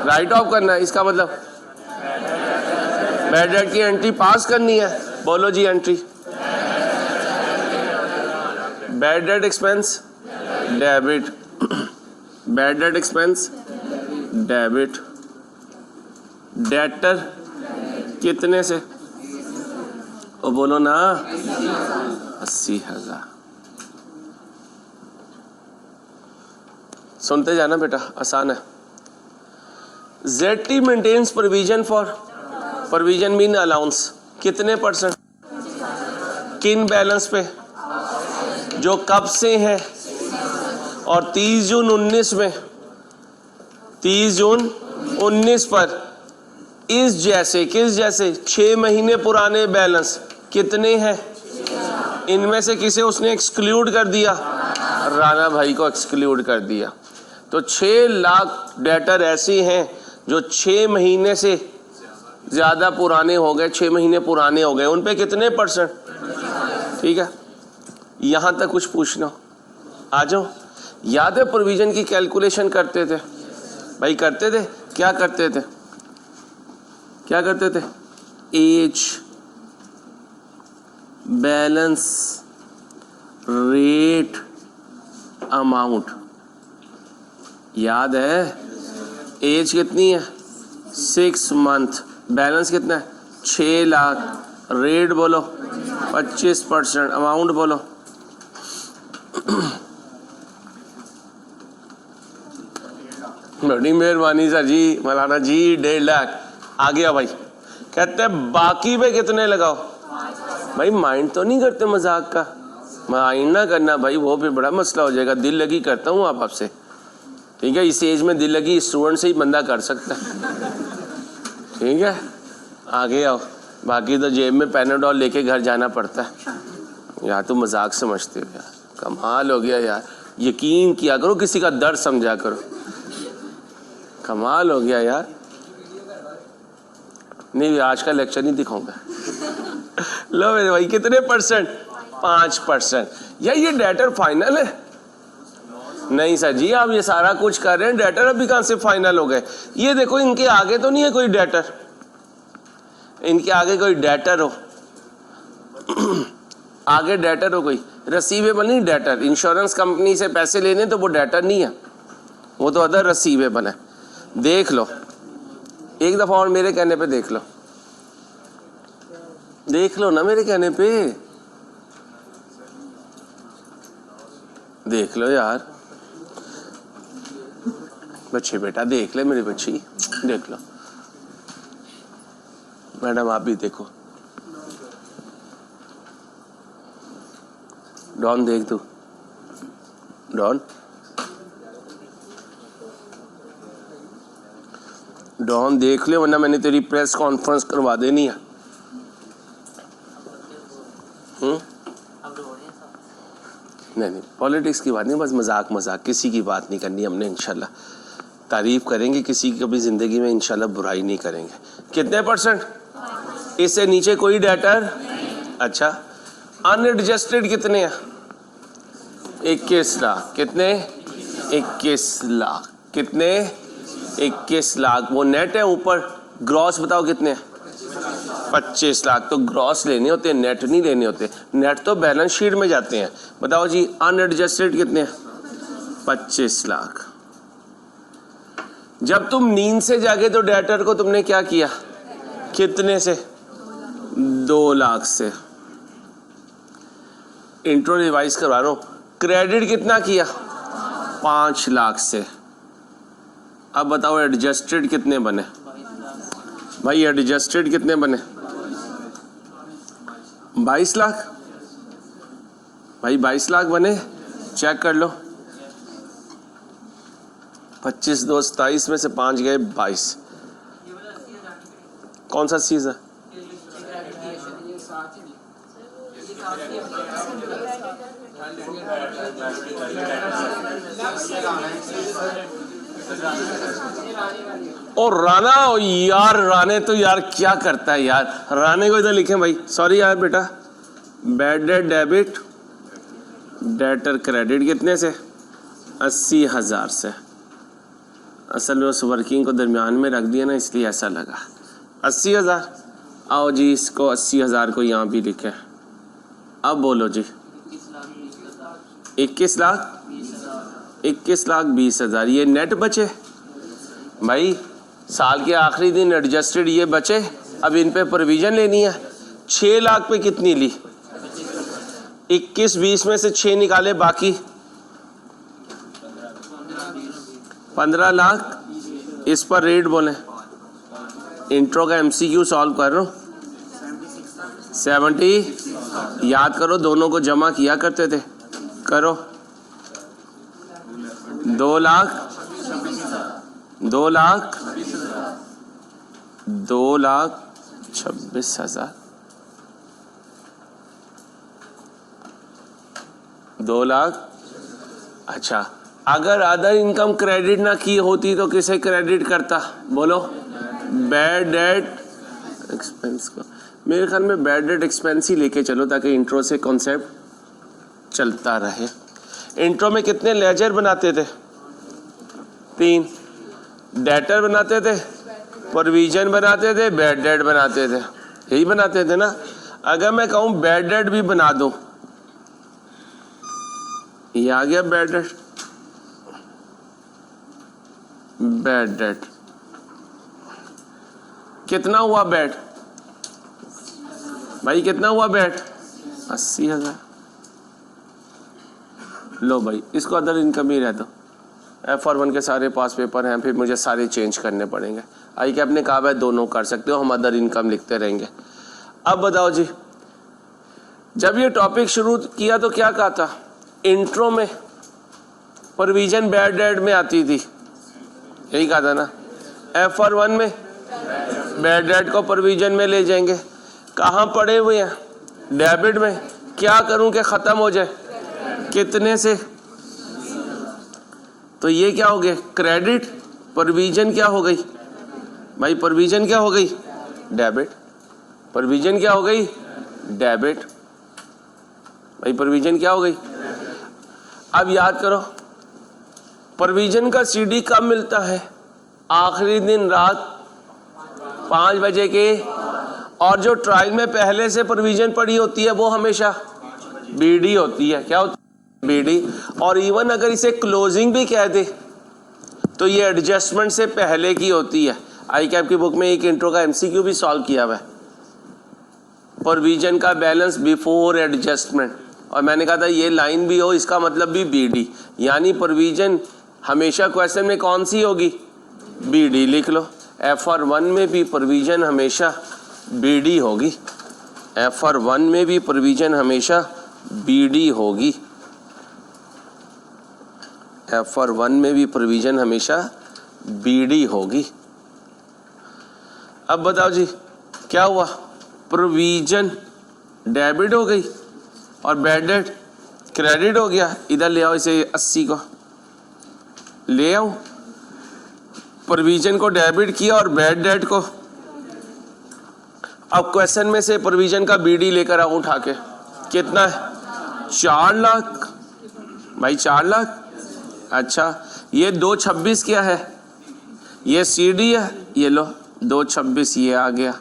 राइट ऑफ करना है। इसका मतलब बैड डेट की एंट्री पास करनी है। बोलो जी entry. Bad debt expense debit, bad debt expense debit, debtor कितने से? ओ बोलो ना, 80,000। सुनते जाना बेटा, आसान है। ZT maintains provision for, provision mean allowance, कितने %? किन बैलेंस पे? जो कब से है, और 30 जून 19 में, 30 जून 19 पर इस जैसे, किस जैसे? 6 महीने पुराने बैलेंस कितने हैं? इनमें से किसे उसने एक्सक्लूड कर दिया? राणा भाई को एक्सक्लूड कर दिया। तो 6 लाख डेटर ऐसे हैं जो 6 महीने से ज़्यादा पुराने हो गए, 6 महीने पुराने हो गए, उन पे कितने %? ठीक है, यहाँ तक कुछ पूछना? आ जाओ। याद है प्रोविजन की कैलकुलेशन करते थे भाई? करते थे, क्या करते थे? क्या करते थे? Age, balance, rate, amount. याद है? एज कितनी है? 6 मंथ, बैलेंस कितना है? 6 लाख, रेट बोलो 25%, अमाउंट बोलो बड़ी मेहरबानी सर जी, मौलाना जी 1.5 लाख आ गया भाई। कहते हैं बाकी पे कितने लगाओ भाई? माइंड तो नहीं करते मजाक का, माइंड ना करना भाई, वो भी बड़ा मसला हो जाएगा। दिल लगी करता हूँ आप आपसे, ठीक है? इस एज में दिल लगी स्टूडेंट से ही बंदा कर सकता है, ठीक है? आगे आओ। बाकी तो जेब में पैनाडोल लेके घर जाना पड़ता है। यार तुम मजाक समझते हो यार, कमाल हो गया यार। यकीन किया करो, किसी का दर्द समझा करो, कमाल हो गया यार। नहीं, आज का लेक्चर नहीं दिखाऊंगा। लो मेरे भाई, कितने %? 5%। या ये डेटर फाइनल है? नहीं सर जी, आप ये सारा कुछ कर रहे हैं, डेटर अभी कहाँ से फाइनल हो गए? ये देखो, इनके आगे तो नहीं है कोई डेटर, इनके आगे कोई डेटर हो, आगे डेटर हो कोई, रिसीवेबल नहीं, डेटर। इंश्योरेंस कंपनी से पैसे लेने तो वो डेटर नहीं है, वो तो अदर रिसीवेबल है। देख लो एक दफ़ा और मेरे कहने पे देख लो, देख लो ना मेरे कहने पे, देख लो यार। बच्चे बेटा देख ले, मेरी बच्ची देख लो। मैडम आप भी देखो, डॉन देख तू, डॉन डॉन देख ले, वरना मैंने तेरी प्रेस कॉन्फ्रेंस करवा देनी है। नहीं, पॉलिटिक्स की बात नहीं, बस मजाक मजाक, किसी की बात नहीं करनी हमने। इंशाल्लाह तारीफ करेंगे, किसी की कभी ज़िंदगी में इंशाल्लाह बुराई नहीं करेंगे। कितने %? इससे नीचे कोई डेटर? अच्छा, अनएडजस्टेड कितने हैं? 21 लाख। कितने? 21 लाख। कितने? 21 लाख। वो नेट है ऊपर, ग्रॉस बताओ कितने? 25 लाख। तो ग्रॉस लेने होते हैं, नेट नहीं लेने होते। नेट तो बैलेंस शीट में जाते हैं। बताओ जी अनएडजस्टेड कितने? 25 लाख। जब तुम नींद से जागे तो डेटर को तुमने क्या किया? कितने से? 2 लाख से। इंट्रो रिवाइज करवा रहा हूँ। क्रेडिट कितना किया? 5 लाख से। अब बताओ एडजस्टेड कितने बने भाई? एडजस्टेड कितने बने? 22 लाख भाई, 22 लाख बने, चेक कर लो। 25 2 27 में से 5 गए 22। कौन सा चीज है? और राना यार, राने तो यार क्या करता है यार, राने को इधर लिखें भाई, सॉरी यार बेटा। Bad debt debit, debtor credit कितने से? 80,000 से। असल में उस वर्किंग को दरमियान में रख दिया ना, इसलिए ऐसा लगा। 80,000, आओ जी इसको 80,000 को यहाँ भी लिखें। अब बोलो जी, 21 लाख 20,000 ये नेट बचे भाई। साल के आखिरी दिन एडजस्टेड ये बचे, अब इन पे प्रोविजन लेनी है। 6 लाख पे कितनी ली? 21 20 में से 6 निकाले, बाकी 15 लाख। इस पर रेट बोले, इंट्रो का MCQ सॉल्व कर रहा हूँ। 70 याद करो, दोनों को जमा किया करते थे, करो। 2 लाख 26,000 2 लाख। अच्छा, अगर अदर इनकम क्रेडिट ना की होती तो किसे क्रेडिट करता? बोलो। बैड डेट एक्सपेंस को। मेरे ख्याल में बैड डेट एक्सपेंस ही लेके चलो, ताकि इंट्रो से कॉन्सेप्ट चलता रहे। इंट्रो में कितने लेजर बनाते थे? 3। डेटर बनाते थे, प्रोविजन बनाते थे, बैड डेट बनाते थे, यही बनाते थे ना। अगर मैं कहूँ बैड डेट भी बना दो, ये आ गया बैड डेट। बैड डेट कितना हुआ? बैड भाई कितना हुआ बैड? 80,000। लो भाई, इसको अदर इनकम ही रह दो। F1 के सारे पास पेपर हैं, फिर मुझे सारे चेंज करने पड़ेंगे। आई कैप ने कहा भाई दोनों कर सकते हो, हम अदर इनकम लिखते रहेंगे। अब बताओ जी, जब ये टॉपिक शुरू किया तो क्या कहा था? इंट्रो में प्रोविजन बैड डेट में आती थी, यही कहा था ना। F1 में बैड डेट को प्रोविजन में ले जाएंगे। कहाँ पड़े हुए हैं? डेबिट में। क्या करूं कि ख़त्म हो जाए? कितने से? तो ये क्या हो गया? क्रेडिट। प्रोविजन क्या हो गई भाई? प्रोविजन क्या हो गई? डेबिट। प्रोविजन क्या हो गई? डेबिट। भाई प्रोविजन क्या हो गई? अब याद करो, प्रोविजन का CD कब मिलता है? आखिरी दिन रात 5 बजे के। और जो ट्रायल में पहले से प्रोविजन पड़ी होती है वो हमेशा BD होती है। क्या होती है? BD। और इवन अगर इसे क्लोजिंग भी कह दे तो ये एडजस्टमेंट से पहले की होती है। आई कैप की बुक में एक इंट्रो का MCQ भी सॉल्व किया हुआ है, प्रोविजन का बैलेंस बिफोर एडजस्टमेंट। और मैंने कहा था ये लाइन भी हो, इसका मतलब भी BD, यानी प्रोविजन हमेशा क्वेश्चन में कौन सी होगी? BD लिख लो। F1 में भी प्रोविजन हमेशा BD होगी। F1 में भी प्रोविजन हमेशा BD होगी। F1 में भी प्रोविजन हमेशा BD होगी। अब बताओ जी क्या हुआ? प्रोविजन डेबिट हो गई और बैड डेट क्रेडिट हो गया। इधर ले आओ इसे, 80 को ले आओ। प्रोविजन को डेबिट किया और बैड डेट को। अब क्वेश्चन में से प्रोविजन का BD लेकर आओ उठा के। कितना है? 4 लाख भाई, 4 लाख। अच्छा, ये 226 क्या है? ये CD है, ये लो 226 ये आ गया।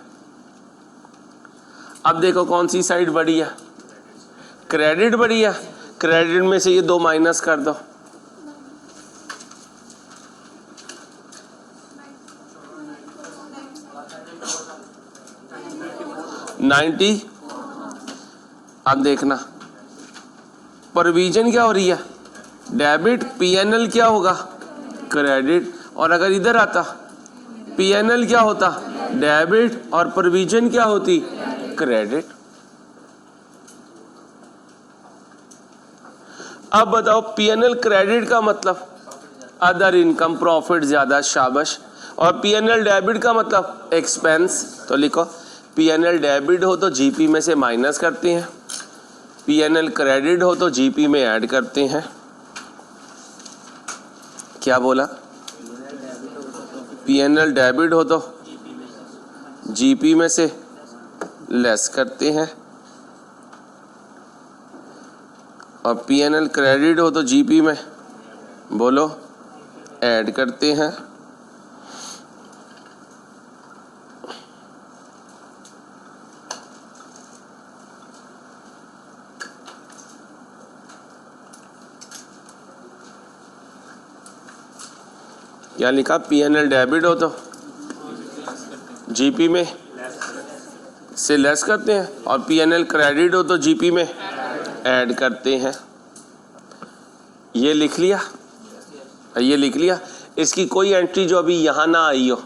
अब देखो कौन सी साइड बढ़ी है? क्रेडिट बढ़ी है। क्रेडिट में से ये 2 माइनस कर दो। $90। अब देखना प्रोविजन क्या हो रही है? डेबिट। PNL क्या होगा? क्रेडिट। और अगर इधर आता PNL क्या होता? डेबिट। और प्रोविजन क्या होती? क्रेडिट। अब बताओ पीएनएल क्रेडिट का मतलब अदर इनकम, प्रॉफिट ज्यादा, शाबाश। और पीएनएल डेबिट का मतलब एक्सपेंस। तो लिखो पीएनएल डेबिट हो तो जीपी में से माइनस करते हैं, पीएनएल क्रेडिट हो तो जीपी में ऐड करते हैं। क्या बोला? पीएनएल डेबिट हो तो जीपी में से लेस करते हैं और पीएनएल क्रेडिट हो तो जीपी में बोलो ऐड करते हैं। क्या लिखा? पीएनएल डेबिट हो तो जीपी में से लेस करते हैं और पीएनएल क्रेडिट हो तो जीपी में ऐड करते हैं। ये लिख लिया, ये लिख लिया। इसकी कोई एंट्री जो अभी यहां ना आई हो,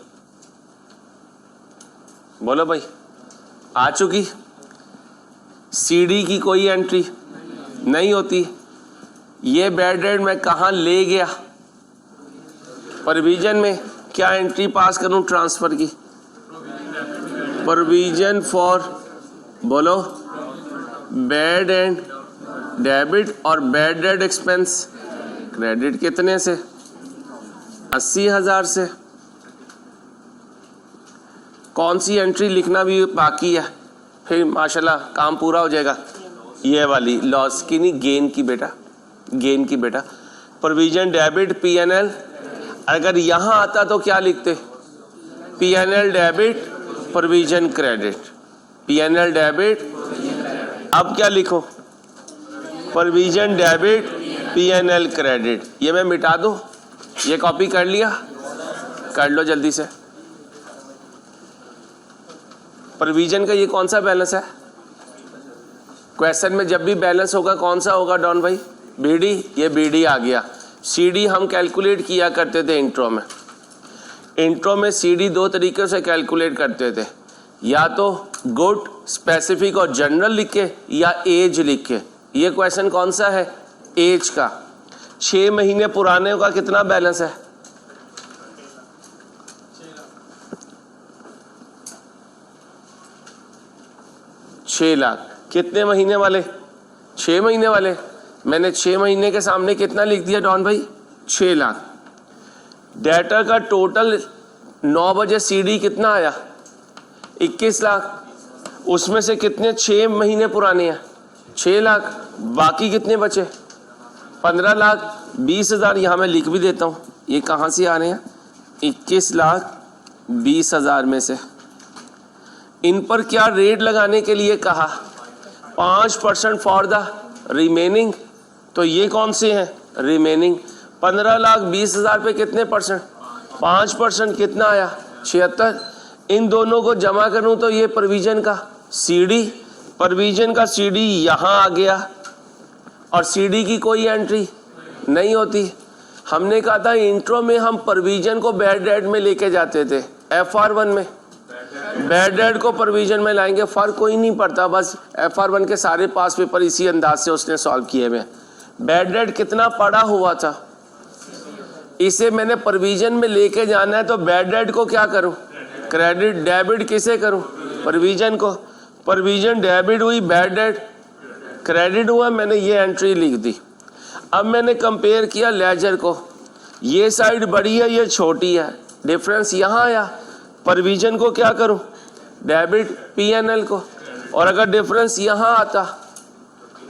बोलो भाई। आ चुकी? सीडी की कोई एंट्री नहीं होती। ये बैड डेट मैं कहाँ ले गया? प्रोविजन में। क्या एंट्री पास करूं ट्रांसफर की? प्रोविजन फॉर, बोलो, बैड एंड डेबिट और बैड डेट एक्सपेंस। क्रेडिट कितने से? 80,000 से। कौन सी एंट्री लिखना भी बाकी है, फिर माशाल्लाह काम पूरा हो जाएगा। ये वाली लॉस की नहीं, गेन की बेटा, गेन की बेटा। प्रोविजन डेबिट पीएनएल, अगर यहां आता तो क्या लिखते? PNL debit provision credit, PNL debit. अब क्या लिखो? Provision debit PNL credit. ये मैं मिटा दूं? ये कॉपी कर लिया? कर लो जल्दी से। प्रोविजन का ये कौन सा बैलेंस है? क्वेश्चन में जब भी बैलेंस होगा कौन सा होगा डॉन भाई? बीडी। ये बीडी आ गया। सीडी हम कैलकुलेट किया करते थे इंट्रो में। इंट्रो में सीडी दो तरीके से कैलकुलेट करते थे, या तो गुड, स्पेसिफिक और जनरल लिख के, या एज लिख के। ये क्वेश्चन कौन सा है? एज का। 6 महीने पुराने का कितना बैलेंस है? 6 लाख। कितने महीने वाले? 6 महीने वाले। मैंने 6 महीने के सामने कितना लिख दिया डॉन भाई? 6 लाख। डेटा का टोटल 9 बजे सीडी कितना आया? 21 लाख। उसमें से कितने 6 महीने पुराने हैं? 6 लाख। बाकी कितने बचे? 15 लाख 20,000। यहाँ मैं लिख भी देता हूँ, ये कहाँ से आ रहे हैं? 21 लाख 20,000 में से। इन पर क्या रेट लगाने के लिए कहा? 5% फॉर द रिमेनिंग। तो ये कौन से हैं? रिमेनिंग। 15 लाख 20,000 पे कितने परसेंट? 5%। कितना आया? 76। इन दोनों को जमा करूं तो ये प्रोविजन का सीडी, प्रोविजन का सीडी यहाँ आ गया और सीडी की कोई एंट्री नहीं होती। हमने कहा था इंट्रो में हम प्रोविजन को बैड डेट में लेके जाते थे, FR1 में बैड डेट को प्रोविजन में लाएंगे। फर्क कोई नहीं पड़ता, बस FR1 के सारे पास पेपर इसी अंदाज से उसने सॉल्व किए हुए। बैड डेट कितना पड़ा हुआ था, इसे मैंने प्रोविजन में लेके जाना है, तो बैड डेट को क्या करूं? क्रेडिट। डेबिट किसे करूं? प्रोविजन को। प्रोविजन डेबिट हुई, बैड डेट क्रेडिट हुआ, मैंने ये एंट्री लिख दी। अब मैंने कंपेयर किया लेजर को, ये साइड बड़ी है, ये छोटी है, डिफरेंस यहाँ आया। प्रोविजन को क्या करूं? डेबिट पीएनएल को। और अगर डिफरेंस यहाँ आता,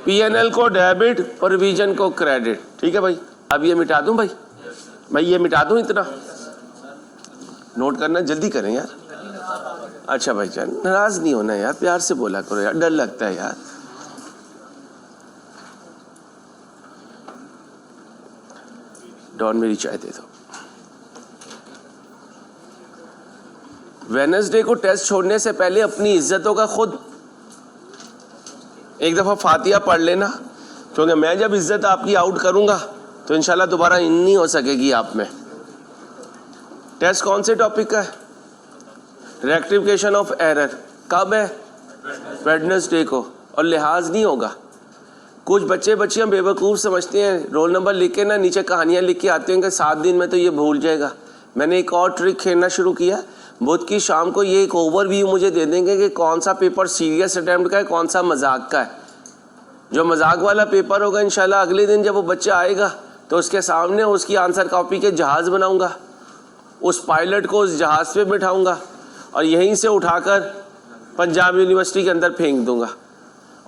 पीएनएल को डेबिट, प्रोविजन को क्रेडिट। ठीक है भाई, अब ये मिटा दूं भाई? भाई ये मिटा दूं? इतना नोट करना, जल्दी करें यार। अच्छा भाई जान, नाराज नहीं होना यार, प्यार से बोला करो यार, डर लगता है यार। डॉन मेरी चाय दे दो। वेडनेसडे को टेस्ट छोड़ने से पहले अपनी इज्जतों का खुद एक दफा फातिहा पढ़ लेना, क्योंकि मैं जब इज्जत आपकी आउट करूंगा तो इंशाल्लाह दोबारा इन नहीं हो सकेगी आप में। टेस्ट कौन से टॉपिक का है? Rectification of error. कब है? वेडनेसडे को। और लिहाज नहीं होगा, कुछ बच्चे बच्चियाँ बेवकूफ़ समझते हैं, रोल नंबर लिख के ना नीचे कहानियाँ लिख के आते हैं कि 7 दिन में तो ये भूल जाएगा। मैंने एक और ट्रिक खेलना शुरू किया, बुध की शाम को ये एक ओवरव्यू मुझे दे देंगे कि कौन सा पेपर सीरियस अटैम्प्ट का है, कौन सा मजाक का है। जो मजाक वाला पेपर होगा इंशाल्लाह अगले दिन जब वो बच्चा आएगा तो उसके सामने उसकी आंसर कॉपी के जहाज़ बनाऊंगा, उस पायलट को उस जहाज़ पे बिठाऊंगा और यहीं से उठाकर पंजाब यूनिवर्सिटी के अंदर फेंक दूंगा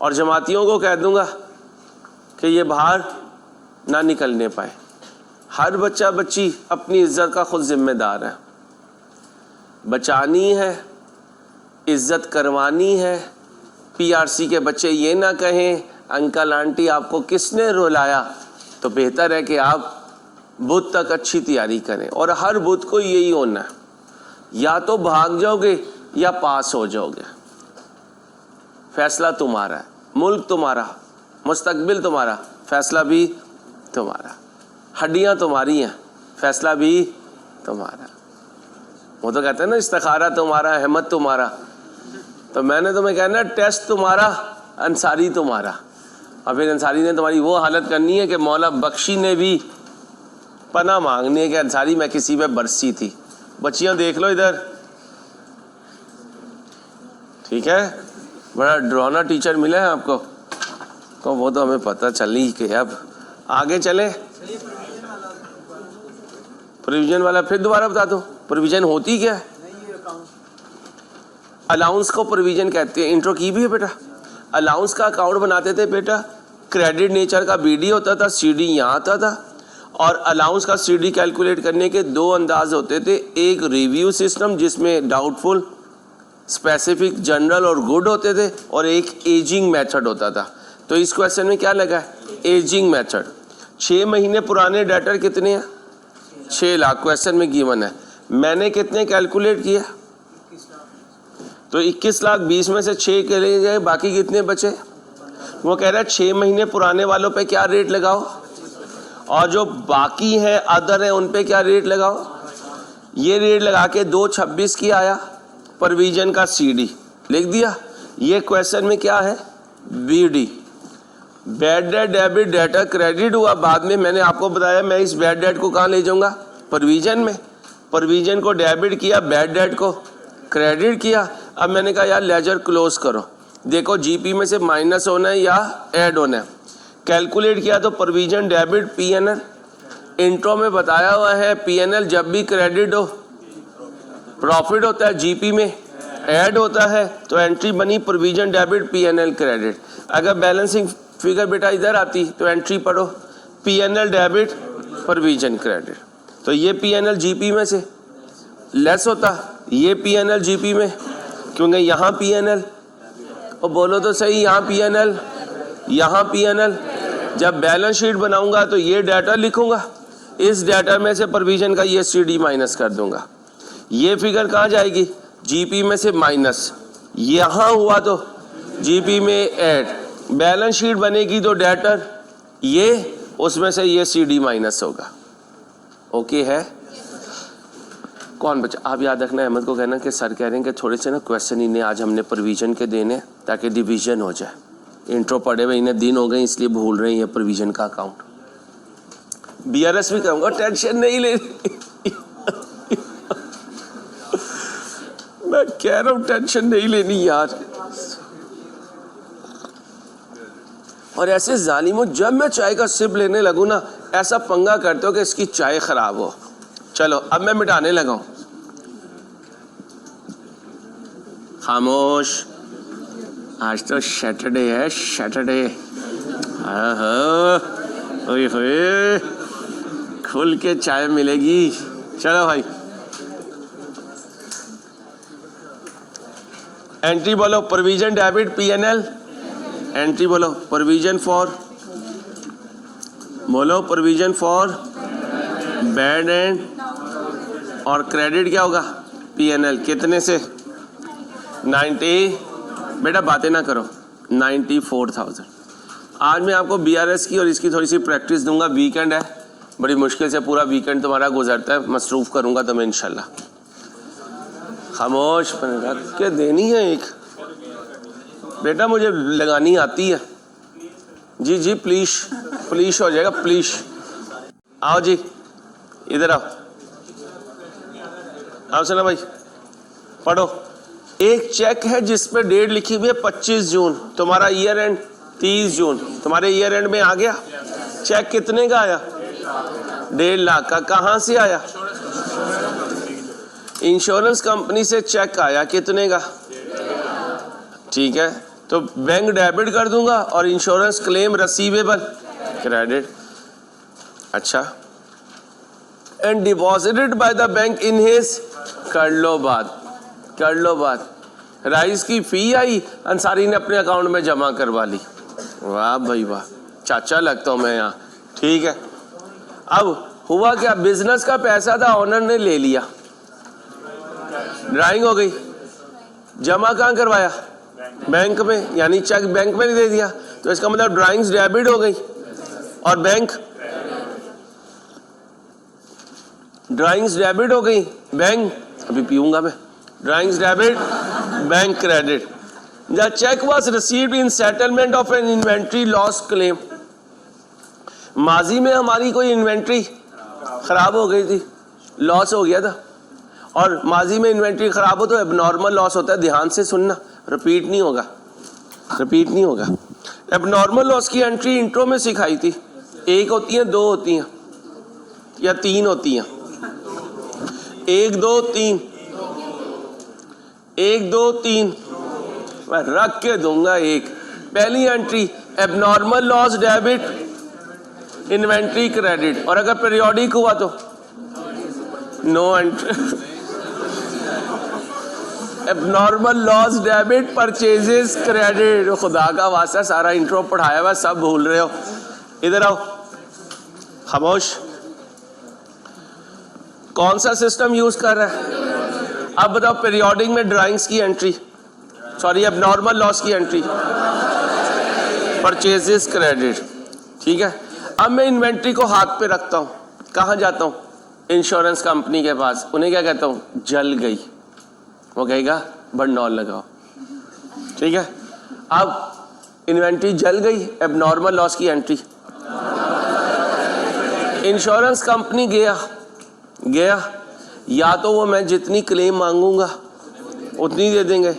और जमातियों को कह दूंगा कि ये बाहर ना निकलने पाए। हर बच्चा बच्ची अपनी इज्जत का खुद जिम्मेदार है, बचानी है, इज्जत करवानी है। पीआरसी के बच्चे ये ना कहें अंकल आंटी आपको किसने रुलाया, तो बेहतर है कि आप बुध तक अच्छी तैयारी करें और हर बुध को यही होना है, या तो भाग जाओगे या पास हो जाओगे। फैसला तुम्हारा है, मुल्क तुम्हारा, मुस्तकबिल तुम्हारा, फैसला भी तुम्हारा, हड्डियां तुम्हारी हैं, फैसला भी तुम्हारा। वो तो कहते हैं ना इस्तिखारा तुम्हारा, अहमद तुम्हारा, तो मैंने तुम्हें कहना टेस्ट तुम्हारा, अंसारी तुम्हारा। और फिर अंसारी ने तुम्हारी वो हालत करनी है कि मौला बख्शी ने भी पना मांगनी है कि अंसारी मैं किसी पे बरसी थी। बच्चियां देख लो इधर, ठीक है, बड़ा डरावना टीचर मिला है आपको, तो वो तो हमें पता चली कि अब आगे चले। प्रोविजन वाला फिर दोबारा बता दो, प्रोविजन होती क्या है? अलाउंस को प्रोविजन कहते हैं। इंट्रो की भी है बेटा। अलाउंस का अकाउंट बनाते थे बेटा, क्रेडिट नेचर का बीडी होता था, सीडी यहाँ आता था। और अलाउंस का सीडी कैलकुलेट करने के दो अंदाज होते थे, एक रिव्यू सिस्टम जिसमें डाउटफुल, स्पेसिफिक, जनरल और गुड होते थे, और एक एजिंग मेथड होता था। तो इस क्वेश्चन में क्या लगा है? Ageing method. 6 महीने पुराने डेटर कितने हैं? 6 लाख क्वेश्चन में गिवन है। मैंने कितने कैलकुलेट किया? तो 21 लाख 20 में से 6 के लिए जाए, बाकी कितने बचे? वो कह रहा है 6 महीने पुराने वालों पे क्या रेट लगाओ, और जो बाकी है अदर है उन पे क्या रेट लगाओ। ये रेट लगा के 226 की आया, प्रोविजन का सीडी लिख दिया। ये क्वेश्चन में क्या है? BD, bad debt debit debtor credit हुआ। बाद में मैंने आपको बताया मैं इस बैड डेट को कहाँ ले जाऊंगा? प्रोविजन में। प्रोविजन को डेबिट किया, बैड डेट को क्रेडिट किया। अब मैंने कहा यार लेजर क्लोज करो, देखो जीपी में से माइनस होना है या ऐड होना है। कैलकुलेट किया तो प्रोविजन डेबिट पीएनएल, इंट्रो में बताया हुआ है पीएनएल जब भी क्रेडिट हो प्रॉफिट होता है, जीपी में ऐड होता है, तो एंट्री बनी प्रोविजन डेबिट पीएनएल क्रेडिट। अगर बैलेंसिंग फिगर बेटा इधर आती तो एंट्री पढ़ो पीएनएल डेबिट प्रोविजन क्रेडिट। तो ये पीएनएल जीपी में से लेस होता, ये पीएनएल जीपी में, क्योंकि यहाँ पीएनएल, और बोलो तो सही, यहाँ पीएनएल, यहाँ पीएनएल। जब बैलेंस शीट बनाऊंगा तो ये डाटा लिखूंगा, इस डाटा में से प्रोविजन का ये सीडी माइनस कर दूंगा। ये फिगर कहाँ जाएगी? जीपी में से माइनस, यहाँ हुआ तो जीपी में ऐड। बैलेंस शीट बनेगी तो डेटर ये, उसमें से ये सीडी माइनस होगा। ओके है? कौन बच्चा? आप याद रखना, अहमद को कहना कि सर कह रहे हैं कि थोड़े से ना क्वेश्चन इन्हें आज हमने प्रोविजन के देने ताकि डिवीजन हो जाए। इंट्रो पढ़े हुए इन्हें दिन हो गए इसलिए भूल रहे हैं ये प्रोविजन का अकाउंट। बीआरएस भी कहूँगा, टेंशन नहीं ले मैं कह रहा हूँ टेंशन नहीं लेनी यार। और ऐसे जालिमों, जब मैं चाय का सिप लेने लगूँ ना, ऐसा पंगा करते हो कि इसकी चाय खराब हो। चलो अब मैं मिटाने लगा हूं। खामोश, आज तो सैटरडे है, सैटरडे। ओए होए, खुल के चाय मिलेगी। चलो भाई, एंट्री बोलो प्रोविजन डेबिट पीएनएल, एंट्री बोलो प्रोविजन फॉर, बोलो प्रोविजन फॉर बैड एंड, और क्रेडिट क्या होगा? पीएनएल। कितने से? 90, बेटा बातें ना करो, 94,000। आज मैं आपको बीआरएस की और इसकी थोड़ी सी प्रैक्टिस दूंगा। वीकेंड है, बड़ी मुश्किल से पूरा वीकेंड तुम्हारा गुजरता है, मसरूफ़ करूंगा तुम्हें इंशाल्लाह। खामोश रख के देनी है एक, बेटा मुझे लगानी आती है। जी जी प्लीज, प्लीज हो जाएगा प्लीज। आओ जी इधर आओ, आओ सुना भाई, पढ़ो। एक चेक है जिस पे डेट लिखी हुई है 25 जून, तुम्हारा ईयर एंड 30 जून, तुम्हारे ईयर एंड में आ गया। चेक कितने का आया? 1.5 लाख का। कहाँ से आया? इंश्योरेंस कंपनी से चेक आया। कितने का? ठीक है, तो बैंक डेबिट कर दूंगा और इंश्योरेंस क्लेम रिसीवेबल क्रेडिट। अच्छा, and deposited by the bank in his, कर लो बात, कर लो बात। राइस की फी आई, अंसारी ने अपने अकाउंट में जमा करवा ली। वाह भाई वाह, चाचा लगता हूँ मैं यहाँ। ठीक है, अब हुआ क्या, बिजनेस का पैसा था, ऑनर ने ले लिया, ड्राइंग हो गई। जमा कहाँ करवाया? बैंक में, यानी चेक बैंक में नहीं दे दिया, तो इसका मतलब ड्राइंग्स डेबिट हो गई और बैंक, ड्राइंग्स डेबिट हो गई, बैंक, अभी पीऊंगा मैं, drawings debit, bank credit. The cheque was received in settlement of an inventory loss claim. माजी में हमारी कोई इन्वेंट्री खराब हो गई थी, लॉस हो गया था, और माजी में इन्वेंट्री खराब हो तो एबनॉर्मल लॉस होता है। ध्यान से सुनना, रिपीट नहीं होगा, रिपीट नहीं होगा। एबनॉर्मल लॉस की एंट्री इंट्रो में सिखाई थी। एक होती है, दो होती हैं, या तीन होती हैं? 1 2 3, 1 2 3, मैं रख के दूंगा एक। पहली entry abnormal loss debit inventory credit, और अगर पीरियोडिक हुआ तो no entry. Abnormal loss debit purchases credit. खुदा का वास्ता, सारा इंट्रो पढ़ाया हुआ, सब भूल रहे हो। इधर आओ, खामोश। कौन सा सिस्टम यूज कर रहा है? अब बताओ, पीरियोडिक में ड्राइंग्स की एंट्री, सॉरी एबनॉर्मल लॉस की एंट्री, परचेजेस क्रेडिट। ठीक है, अब मैं इन्वेंट्री को हाथ पे रखता हूँ, कहाँ जाता हूँ? इंश्योरेंस कंपनी के पास। उन्हें क्या कहता हूँ? जल गई। वो कहेगा बंडौल लगाओ। ठीक है, अब इन्वेंट्री जल गई, एबनॉर्मल लॉस की एंट्री। इंश्योरेंस कंपनी गया, या तो वो मैं जितनी क्लेम मांगूंगा उतनी दे देंगे,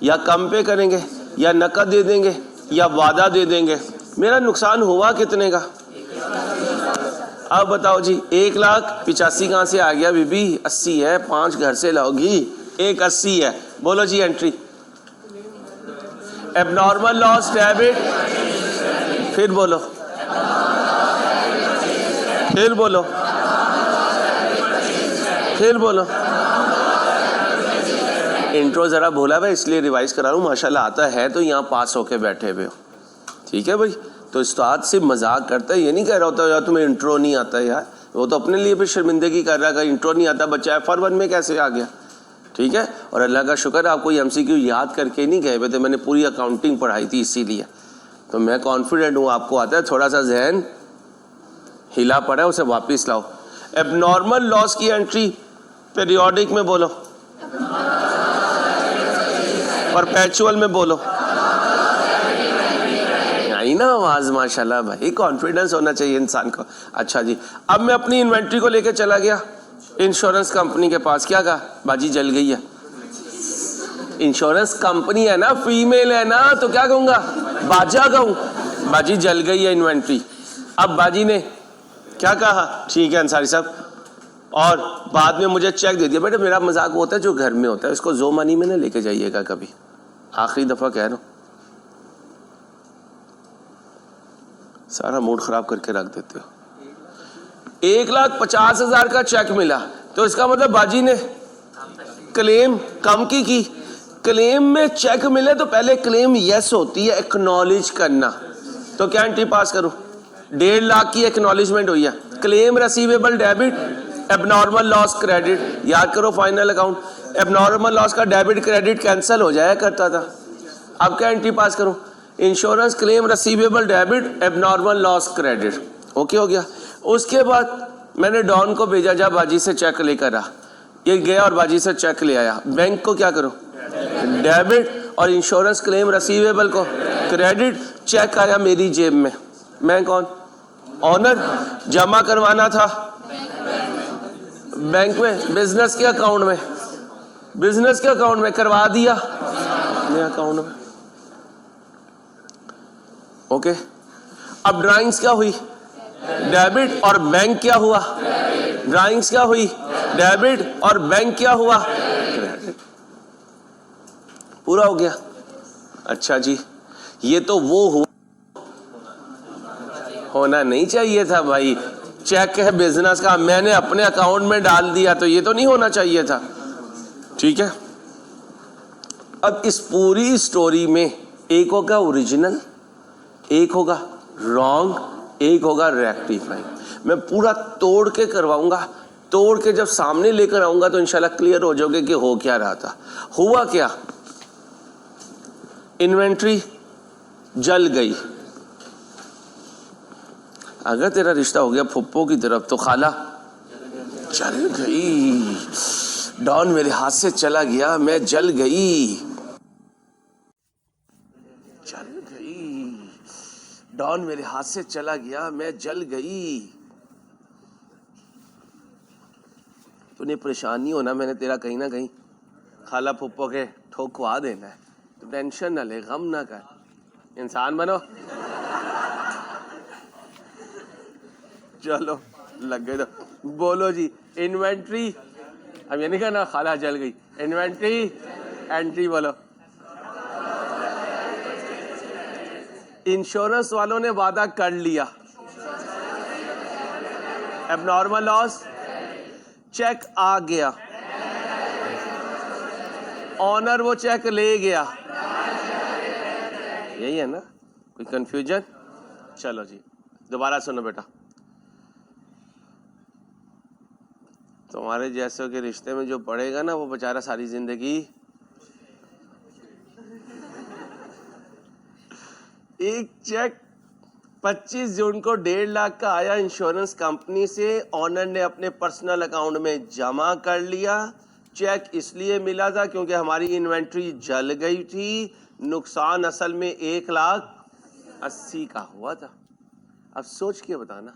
या कम पे करेंगे, या नकद दे देंगे, या वादा दे देंगे। मेरा नुकसान हुआ कितने का? अब बताओ जी, 1,85,000 कहाँ से आ गया बीबी? 80 है, 5 घर से लाओगी, 1,80 है। बोलो जी एंट्री। एबनॉर्मल लॉस डेबिट, फिर बोलो, फिर बोलो, फिर बोलो। इंट्रो जरा भूला भाई, इसलिए रिवाइज करा रहा हूँ। माशाल्लाह आता है तो यहाँ पास होके बैठे हुए हो। ठीक है भाई, तो उस्ताद से मजाक करता है, ये नहीं कह रहा होता यार तुम्हें इंट्रो नहीं आता यार, वो तो अपने लिए भी शर्मिंदगी कर रहा है, इंट्रो नहीं आता, बच्चा F1 में कैसे आ गया। ठीक है, और अल्लाह का शुक्र आपको MCQ याद करके नहीं गए हुए थे, मैंने पूरी अकाउंटिंग पढ़ाई थी इसीलिए, तो मैं कॉन्फिडेंट हूँ आपको आता है। थोड़ा सा जहन हिला पड़ा है, उसे वापस लाओ। एबनॉर्मल लॉस की एंट्री पीरियोडिक में बोलो, परपेचुअल में बोलो। आई ना आवाज, माशाल्लाह भाई, कॉन्फिडेंस होना चाहिए इंसान को। अच्छा जी, अब मैं अपनी इन्वेंट्री को लेकर चला गया इंश्योरेंस कंपनी के पास। क्या कहा? बाजी जल गई है। इंश्योरेंस कंपनी है ना, फीमेल है ना, तो क्या कहूंगा? बाजा कहूं, बाजी जल गई है इन्वेंट्री। अब बाजी ने क्या कहा? ठीक है अंसारी साहब, और बाद में मुझे चेक दे दिया। बेटा मेरा मजाक होता है जो घर में होता है, इसको जो मनी में ना लेके जाइएगा कभी, आखिरी दफा कह रहा हूं, सारा मूड खराब करके रख देते हो। 1,50,000 का चेक मिला, तो इसका मतलब बाजी ने क्लेम कम की। क्लेम में चेक मिले तो पहले क्लेम यस होती है, एक्नॉलेज करना। तो क्या एंट्री पास करूं? 1.5 लाख की एक्नॉलेजमेंट हुई है, claim receivable debit, abnormal loss credit. याद करो फाइनल अकाउंट, एबनॉर्मल लॉस का डेबिट क्रेडिट कैंसिल हो जाया करता था। अब क्या एंट्री पास करूं? Insurance claim receivable debit, abnormal loss credit. Okay हो गया। उसके बाद मैंने डॉन को भेजा, जा बाजी से चेक लेकर आ। ये गया और बाजी से चेक ले आया। बैंक को क्या करो? डेबिट, और इंश्योरेंस क्लेम रिसीवेबल को क्रेडिट। चेक आया मेरी जेब में, मैं कौन? ऑनर। जमा करवाना था बैंक में, बिजनेस के अकाउंट में, बिजनेस के अकाउंट में करवा दिया अपने अकाउंट में। ओके, अब ड्राइंग्स क्या हुई? डेबिट। और बैंक क्या हुआ? ड्राइंग्स क्या हुई? डेबिट। और बैंक क्या हुआ? क्रेडिट। पूरा हो गया। अच्छा जी, ये तो वो हुआ, होना नहीं चाहिए था भाई। चेक है बिजनेस का, मैंने अपने अकाउंट में डाल दिया, तो ये तो नहीं होना चाहिए था। ठीक है, अब इस पूरी स्टोरी में एक होगा ओरिजिनल, एक होगा रॉन्ग, एक होगा रेक्टिफाइंग। मैं पूरा तोड़ के करवाऊंगा, तोड़ के जब सामने लेकर आऊंगा तो इंशाल्लाह क्लियर हो जाओगे कि हो क्या रहा था। हुआ क्या? इन्वेंट्री जल गई। अगर तेरा रिश्ता हो गया फुप्पो की तरफ तो खाला जल गई। डॉन मेरे हाथ से चला गया, मैं जल गई, जल गई। डॉन मेरे हाथ से चला गया, मैं जल गई। तूने परेशान नहीं होना, मैंने तेरा कहीं ना कहीं खाला फुप्पो के ठोकवा देना है। तो टेंशन ना ले, गम ना कर, इंसान बनो। चलो लग गए तो बोलो जी। इन्वेंट्री, अब ये नहीं कहना खाला जल गई। इन्वेंट्री एंट्री बोलो। इंश्योरेंस वालों ने वादा कर लिया, एबनॉर्मल लॉस, चेक आ गया, ऑनर वो चेक ले गया। यही है ना, कोई कंफ्यूजन? चलो जी दोबारा सुनो बेटा। तुम्हारे जैसों के रिश्ते में जो पड़ेगा ना वो बेचारा सारी जिंदगी एक चेक 25 जून को 1.5 लाख का आया इंश्योरेंस कंपनी से, ऑनर ने अपने पर्सनल अकाउंट में जमा कर लिया। चेक इसलिए मिला था क्योंकि हमारी इन्वेंट्री जल गई थी। नुकसान असल में 1,80,000 का हुआ था। अब सोच के बताना,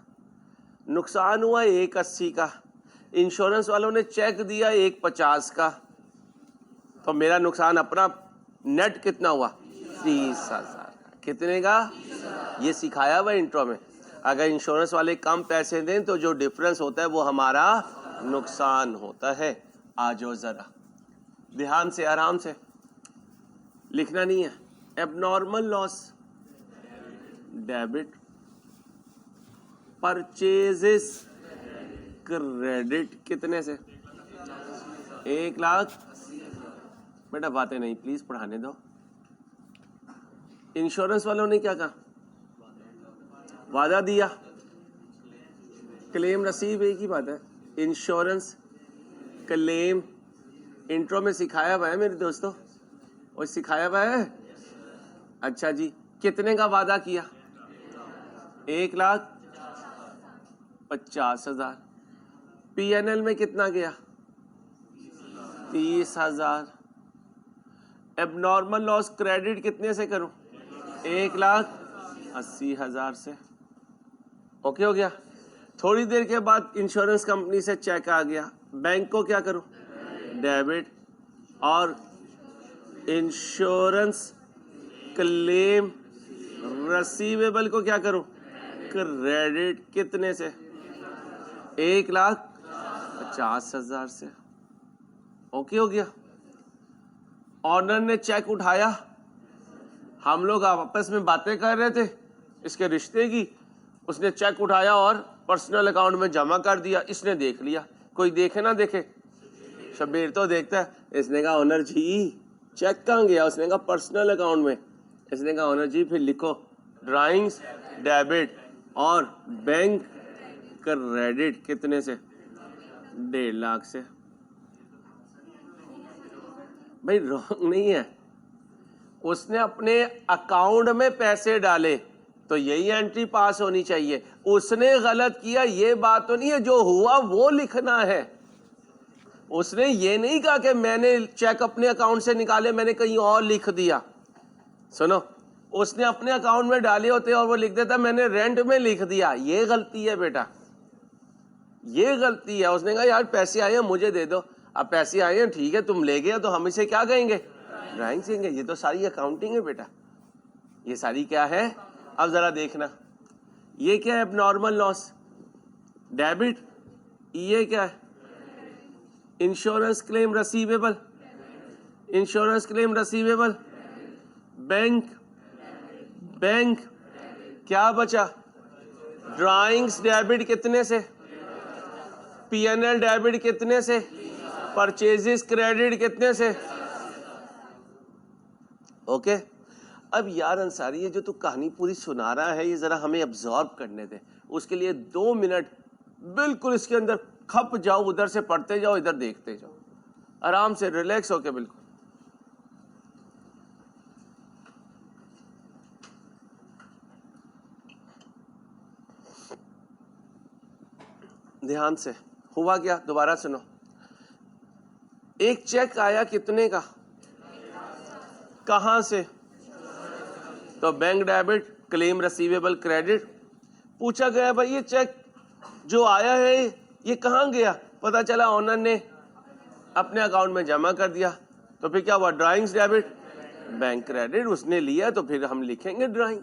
नुकसान हुआ 1,80,000 का, इंश्योरेंस वालों ने चेक दिया 1,50,000 का, तो मेरा नुकसान अपना नेट कितना हुआ? 30,000। कितने का? ये सिखाया हुआ इंट्रो में। अगर इंश्योरेंस वाले कम पैसे दें तो जो डिफरेंस होता है वो हमारा नुकसान होता है। आ जाओ जरा ध्यान से, आराम से, लिखना नहीं है। Abnormal loss debit, purchases credit, कितने से? 1,00,000। बेटा बातें नहीं प्लीज पढ़ाने दो। इंश्योरेंस वालों ने क्या कहा? वादा दिया, क्लेम रसीव एक ही बात है। इंश्योरेंस क्लेम इंट्रो में सिखाया हुआ है मेरे दोस्तों, और सिखाया हुआ है। अच्छा जी, कितने का वादा किया? 1,50,000। पीएनएल में कितना गया? 30,000। एबनॉर्मल लॉस क्रेडिट कितने से करूं? 1,80,000 से। ओके हो गया। थोड़ी देर के बाद इंश्योरेंस कंपनी से चेक आ गया, बैंक को क्या करूं? डेबिट। और इंश्योरेंस क्लेम रिसीवेबल को क्या करूं? क्रेडिट। कितने से? 1,50,000 से। ओके हो गया। ऑनर ने चेक उठाया, हम लोग आपस में बातें कर रहे थे इसके रिश्ते की, उसने चेक उठाया और पर्सनल अकाउंट में जमा कर दिया। इसने देख लिया, कोई देखे ना देखे, शब्बीर तो देखता है। इसने कहा ऑनर जी चेक कहाँ गया? उसने कहा पर्सनल अकाउंट में। इसने कहा ऑनर जी फिर लिखो ड्राइंग्स डेबिट और बैंक क्रेडिट। कितने से? 1.5 लाख से। भाई रॉन्ग नहीं है, उसने अपने अकाउंट में पैसे डाले तो यही एंट्री पास होनी चाहिए। उसने गलत किया ये बात तो नहीं है, जो हुआ वो लिखना है। उसने ये नहीं कहा कि मैंने चेक अपने अकाउंट से निकाले, मैंने कहीं और लिख दिया। सुनो, उसने अपने अकाउंट में डाले होते और वो लिख देता मैंने रेंट में लिख दिया, ये गलती है बेटा, ये गलती है। उसने कहा यार पैसे आए हैं मुझे दे दो, अब पैसे आए हैं ठीक है तुम ले गए तो हम इसे क्या कहेंगे, ड्राइंग कहेंगे। ये तो सारी अकाउंटिंग है बेटा, ये सारी क्या है। अब जरा देखना ये क्या है, एबनॉर्मल लॉस डेबिट, ये क्या है, insurance claim receivable, insurance claim receivable, bank, bank क्या बचा, ड्राइंग्स डेबिट कितने से, पीएनएल डेबिट कितने से, परचेजेस क्रेडिट कितने से। ओके अब यार अंसारी ये जो तू कहानी पूरी सुना रहा है ये जरा हमें अब्जॉर्ब करने दे, उसके लिए 2 मिनट बिल्कुल इसके अंदर खप जाओ, उधर से पढ़ते जाओ इधर देखते जाओ, आराम से रिलैक्स होके बिल्कुल। ध्यान से, हुआ क्या दोबारा सुनो। एक चेक आया कितने का, कहां से, तो bank debit, claim receivable credit. पूछा गया भाई ये चेक जो आया है ये कहां गया, पता चला ऑनर ने अपने अकाउंट में जमा कर दिया, तो फिर क्या हुआ, ड्राइंग्स डेबिट, बैंक क्रेडिट। उसने लिया तो फिर हम लिखेंगे ड्राइंग,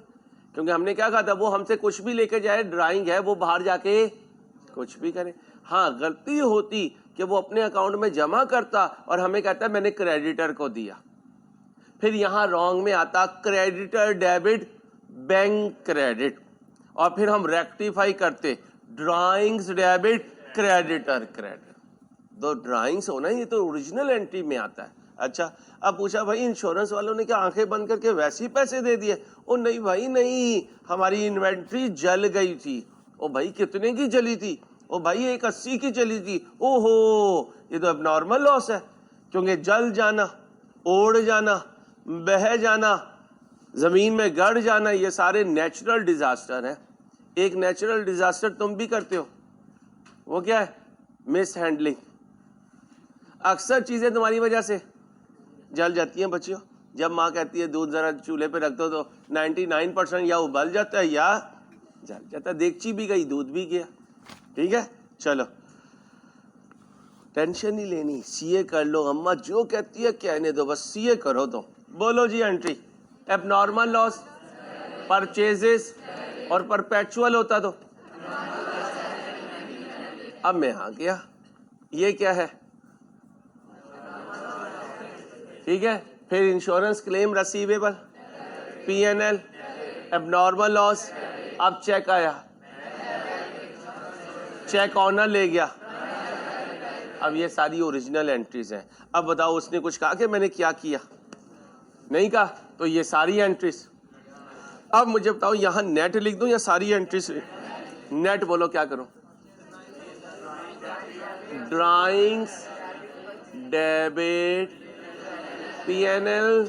क्योंकि हमने क्या कहा था वो हमसे कुछ भी लेके जाए ड्राइंग है, वो बाहर जाके कुछ भी करे। हाँ गलती होती कि वो अपने अकाउंट में जमा करता और हमें कहता है मैंने क्रेडिटर को दिया, फिर यहां रॉन्ग में आता क्रेडिटर डेबिट बैंक क्रेडिट, और फिर हम रेक्टिफाई करते ड्राइंग्स डेबिट क्रेडिटर क्रेडिट। दो ड्राइंग्स होना ये तो ओरिजिनल एंट्री में आता है। अच्छा अब पूछा भाई इंश्योरेंस वालों ने क्या आंखें बंद करके वैसे ही पैसे दे दिए, ओ नहीं भाई नहीं, हमारी इन्वेंट्री जल गई थी। ओ भाई कितने की जली थी, ओ भाई 180 की चली थी। ओहो ये तो एबनॉर्मल लॉस है, क्योंकि जल जाना, ओढ़ जाना, बह जाना, जमीन में गड़ जाना, ये सारे नेचुरल डिजास्टर हैं। एक नेचुरल डिजास्टर तुम भी करते हो, वो क्या है, मिस हैंडलिंग। अक्सर चीजें तुम्हारी वजह से जल जाती हैं बच्चियों। जब माँ कहती है दूध जरा चूल्हे पे रख दो तो 99% या उबल जाता है या जल जाता है। देगची भी गई, दूध भी गया। ठीक है चलो टेंशन नहीं लेनी, सीए कर लो, अम्मा जो कहती है कहने दो, बस सीए करो। तो बोलो जी एंट्री, एबनॉर्मल लॉस, परचेजेस और परपेचुअल होता तो अब मैं आ गया, ये क्या है, ठीक है। फिर insurance claim receivable, PNL, abnormal loss. अब चेक आया, चेक ऑनर ले गया। अब ये सारी ओरिजिनल एंट्रीज हैं। अब बताओ उसने कुछ कहा कि मैंने क्या किया, नहीं कहा, तो ये सारी एंट्रीज। अब मुझे बताओ यहां नेट लिख दूं या सारी एंट्रीज, नेट बोलो क्या करूं, drawings debit, PNL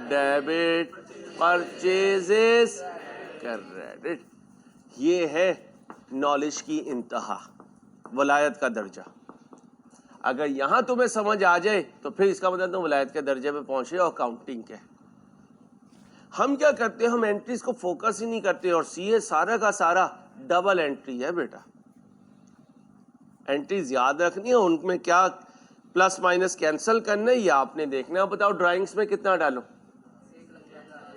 debit, purchases credit. ये है नॉलेज की इंतहा, वलायत का दर्जा। अगर यहां तुम्हें समझ आ जाए तो फिर इसका मतलब तुम वलायत के दर्जे पे पहुंचे और अकाउंटिंग के। हम क्या करते हैं, हम एंट्रीज को फोकस ही नहीं करते, और सीए सारा का सारा डबल एंट्री है बेटा। एंट्रीज याद रखनी है, उनमें क्या प्लस माइनस कैंसिल करना है या आपने देखना है। बताओ ड्राइंग्स में कितना डालो,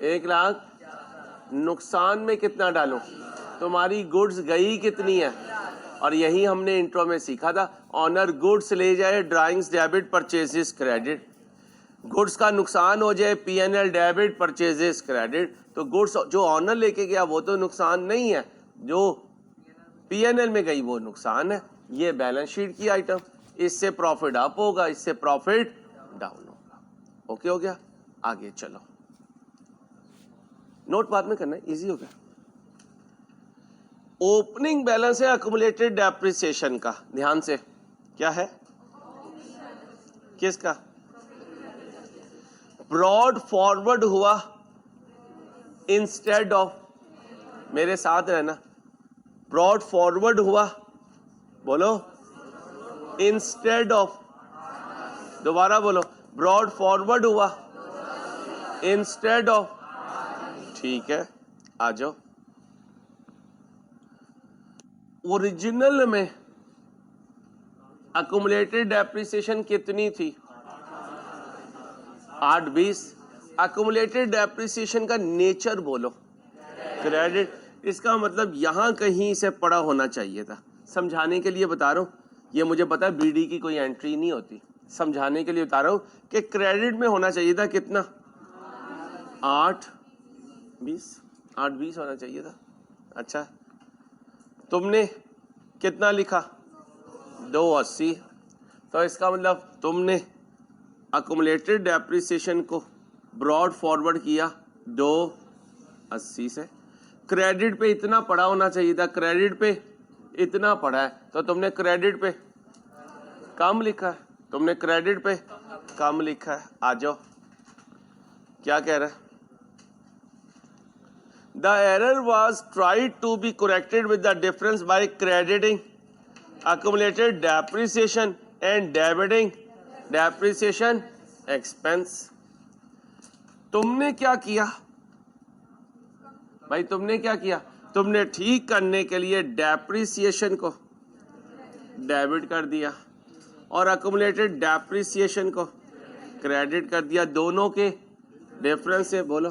1 लाख, नुकसान में कितना डालो, तुम्हारी गुड्स गई कितनी है। और यही हमने इंट्रो में सीखा था, ऑनर गुड्स ले जाए drawings debit purchases credit, goods का नुकसान हो जाए पीएनएल डेबिट परचेजेस क्रेडिट। तो गुड्स जो ऑनर लेके गया वो तो नुकसान नहीं है, जो पीएनएल में गई वो नुकसान है। ये बैलेंस शीट की आइटम, इससे प्रॉफिट अप होगा, इससे प्रॉफिट डाउन होगा। ओके हो गया, आगे चलो। नोट बाद में करना है, इजी हो गया। ओपनिंग बैलेंस है अक्यूमुलेटेड डेप्रिसिएशन का, ध्यान से, क्या है, किसका, ब्रॉड फॉरवर्ड हुआ इंस्टेड ऑफ, मेरे साथ रहना, ब्रॉड फॉरवर्ड हुआ, बोलो, इंस्टेड ऑफ, दोबारा बोलो, ब्रॉड फॉरवर्ड हुआ इंस्टेड ऑफ ठीक है, आ जाओ। ओरिजिनल में अकुमुलेटेड डेप्रिसिएशन कितनी थी? 820। अकुमुलेटेड डेप्रिसिएशन का नेचर बोलो, क्रेडिट। इसका मतलब यहां कहीं से पड़ा होना चाहिए था। समझाने के लिए बता रहा हूं, ये मुझे पता है बीडी की कोई एंट्री नहीं होती, समझाने के लिए बता रहा हूं कि क्रेडिट में होना चाहिए था कितना? 820 होना चाहिए था। अच्छा, तुमने कितना लिखा? 280। तो इसका मतलब तुमने अकुमुलेटेड डेप्रिसिएशन को ब्रॉड फॉरवर्ड किया 280 से। क्रेडिट पे इतना पड़ा होना चाहिए था, क्रेडिट पे इतना पड़ा है, तो तुमने क्रेडिट पे कम लिखा है, तुमने क्रेडिट पे कम लिखा है। आ जाओ, क्या कह रहा है? The error was tried to be corrected with the difference by crediting accumulated depreciation and debiting depreciation expense। तुमने क्या किया भाई? तुमने क्या किया? तुमने ठीक करने के लिए डेप्रिसिएशन को डेबिट कर दिया और अकुमुलेटेड डेप्रिसिएशन को क्रेडिट कर दिया। दोनों के डिफरेंस से बोलो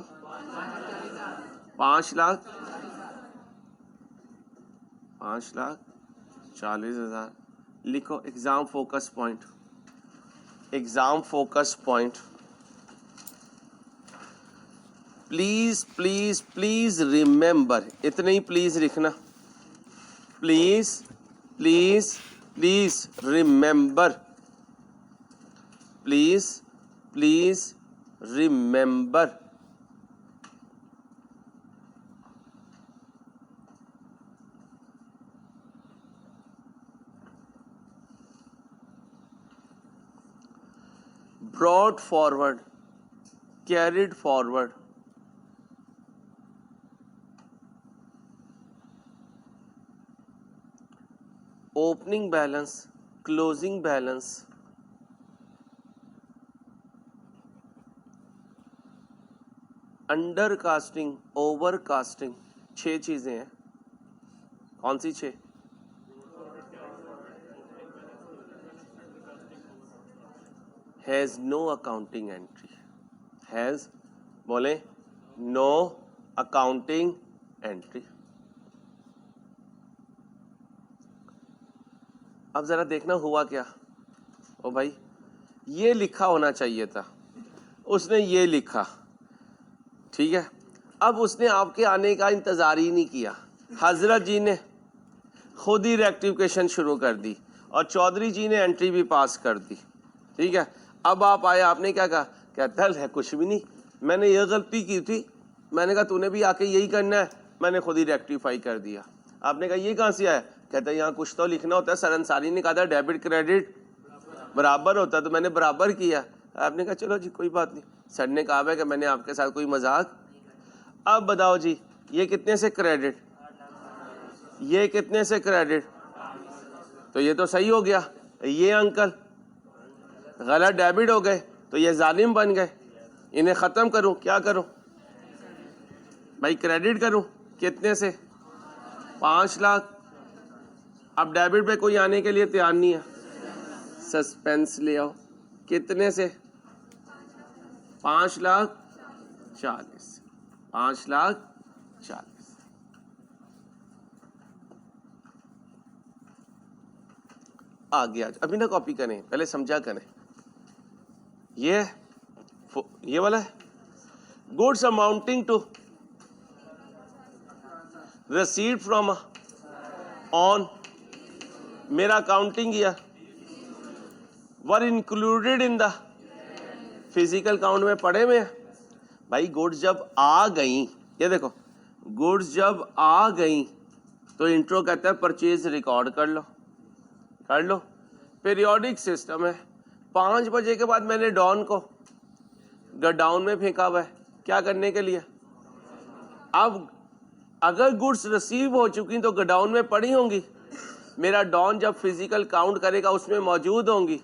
5,40,000। लिखो exam focus point, exam focus point. Please please please remember, इतने ही प्लीज लिखना। Please please please remember, please please remember. Brought forward, carried forward, opening balance, closing balance, undercasting, overcasting, 6 चीजें हैं। कौन सी 6? Has no accounting entry, has बोले no accounting entry. अब जरा देखना हुआ क्या। ओ भाई, ये लिखा होना चाहिए था, उसने ये लिखा, ठीक है। अब उसने आपके आने का इंतजार ही नहीं किया, हजरत जी ने खुद ही रेक्टिफिकेशन शुरू कर दी और चौधरी जी ने एंट्री भी पास कर दी, ठीक है। अब आप आए, आपने क्या कहा? कहता है कुछ भी नहीं, मैंने ये गलती की थी, मैंने कहा तूने भी आके यही करना है, मैंने खुद ही रेक्टिफाई कर दिया। आपने कहा ये कहाँ से आया? कहता है यहाँ कुछ तो लिखना होता है, सर अंसारी ने कहा था डेबिट क्रेडिट बराबर होता है, तो मैंने बराबर किया। आपने कहा चलो जी कोई बात नहीं, सर ने कहा है कि मैंने आपके साथ कोई मजाक। अब बताओ जी, ये कितने से क्रेडिट, ये कितने से क्रेडिट? तो ये तो सही हो गया, ये अंकल गलत डेबिट हो गए, तो ये जालिम बन गए, इन्हें ख़त्म करूं, क्या करूं भाई? क्रेडिट करूं कितने से? 5 लाख। अब डेबिट पे कोई आने के लिए तैयार नहीं है, सस्पेंस ले आओ। कितने से? 5,40,000, 5,40,000। आ गया। अभी ना कॉपी करें, पहले समझा करें। ये वाला है, goods amounting to received from on मेरा accounting year were included in the physical count में पड़े हुए हैं भाई। गुड्स जब आ गई, ये देखो, गुड्स जब आ गई तो इंट्रो कहता है परचेज रिकॉर्ड कर लो, कर लो। पीरियोडिक सिस्टम है, 5 बजे के बाद मैंने डॉन को गडाउन में फेंका हुआ है, क्या करने के लिए? अब अगर गुड्स रिसीव हो चुकी तो गडाउन में पड़ी होंगी, मेरा डॉन जब फिजिकल काउंट करेगा उसमें मौजूद होंगी।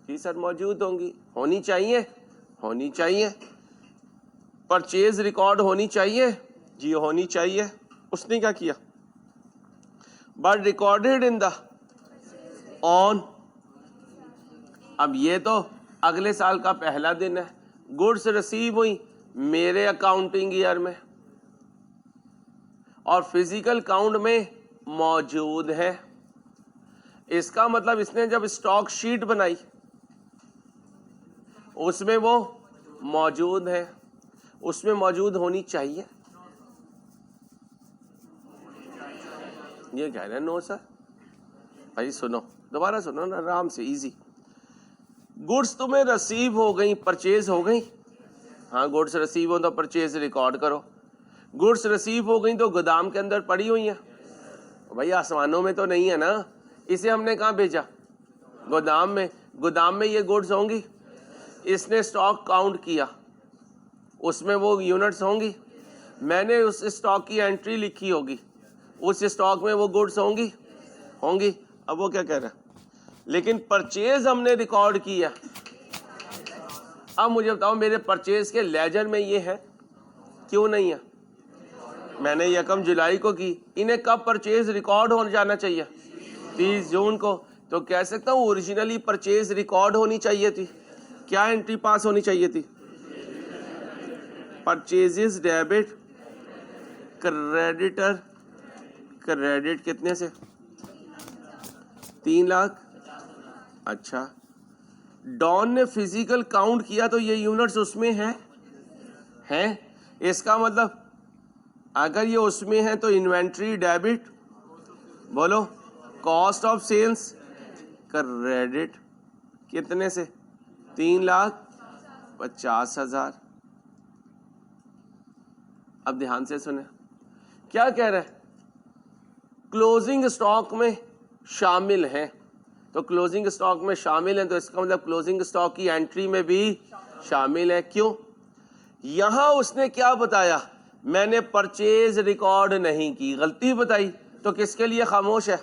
जी सर मौजूद होंगी, होनी चाहिए, होनी चाहिए। परचेज रिकॉर्ड होनी चाहिए, जी होनी चाहिए, उसने क्या किया, but recorded in the on. अब ये तो अगले साल का पहला दिन है, गुड्स रिसीव हुई मेरे अकाउंटिंग ईयर में और फिजिकल काउंट में मौजूद है। इसका मतलब इसने जब स्टॉक शीट बनाई उसमें वो मौजूद है, उसमें मौजूद होनी चाहिए। ये कह रहे हैं नो सर। भाई सुनो, दोबारा सुनो ना आराम से, इजी। गुड्स तुम्हें रिसीव हो गई, परचेज हो गई। हाँ, गुड्स रिसीव हो तो परचेज रिकॉर्ड करो। गुड्स रिसीव हो गई तो गोदाम के अंदर पड़ी हुई है। भाई आसमानों में तो नहीं है ना, इसे हमने कहाँ भेजा, गोदाम में। गोदाम में ये गुड्स होंगी, इसने स्टॉक काउंट किया, उसमें वो यूनिट्स होंगी, मैंने उस स्टॉक की एंट्री लिखी होगी, उस स्टॉक में वो गुड्स होंगी। अब वो क्या कह रहा है, लेकिन परचेज हमने रिकॉर्ड किया। अब मुझे बताओ मेरे परचेज के लेजर में ये है, क्यों नहीं है? मैंने 1 जुलाई को की, इन्हें कब परचेज रिकॉर्ड हो जाना चाहिए? 30 जून को। तो कह सकता हूँ ओरिजिनली परचेज रिकॉर्ड होनी चाहिए थी। क्या एंट्री पास होनी चाहिए थी? परचेजेस डेबिट क्रेडिटर, क्रेडिट कितने से? 3 लाख। अच्छा, डॉन ने फिजिकल काउंट किया तो ये यूनिट्स उसमें हैं। इसका मतलब अगर ये उसमें है तो इन्वेंट्री डेबिट, बोलो, कॉस्ट ऑफ सेल्स क्रेडिट कितने से? 3,50,000। अब ध्यान से सुने क्या कह रहा है, क्लोजिंग स्टॉक में शामिल है। तो क्लोजिंग स्टॉक में शामिल है तो इसका मतलब क्लोजिंग स्टॉक की एंट्री में भी शामिल है। क्यों? यहां उसने क्या बताया, मैंने परचेज रिकॉर्ड नहीं की, गलती बताई। तो किसके लिए खामोश है?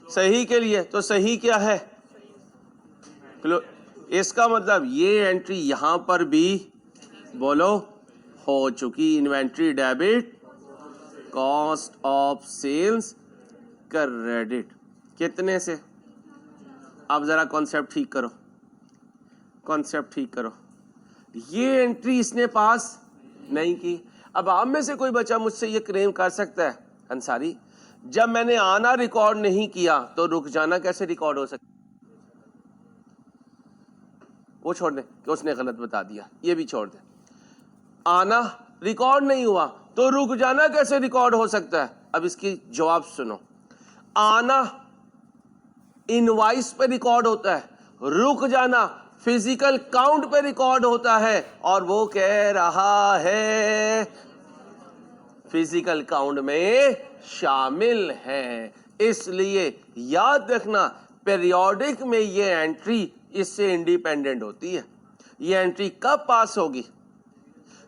सही के लिए। तो सही क्या है? इसका मतलब ये एंट्री यहां पर भी, बोलो, हो चुकी। Inventory debit cost of sales credit कितने से? अब जरा कॉन्सेप्ट ठीक करो, कॉन्सेप्ट ठीक करो। ये एंट्री इसने पास नहीं की। अब आप में से कोई बच्चा मुझसे ये क्लेम कर सकता है, अंसारी जब मैंने आना रिकॉर्ड नहीं किया तो रुक जाना कैसे रिकॉर्ड हो सकता? वो छोड़ दे कि उसने गलत बता दिया, ये भी छोड़ दे। आना रिकॉर्ड नहीं हुआ तो रुक जाना कैसे रिकॉर्ड हो सकता है? अब इसकी जवाब सुनो। आना इनवॉइस पे रिकॉर्ड होता है, रुक जाना फिजिकल काउंट पे रिकॉर्ड होता है। और वो कह रहा है फिजिकल काउंट में शामिल है। इसलिए याद रखना, पीरियोडिक में ये एंट्री इससे इंडिपेंडेंट होती है। ये एंट्री कब पास होगी?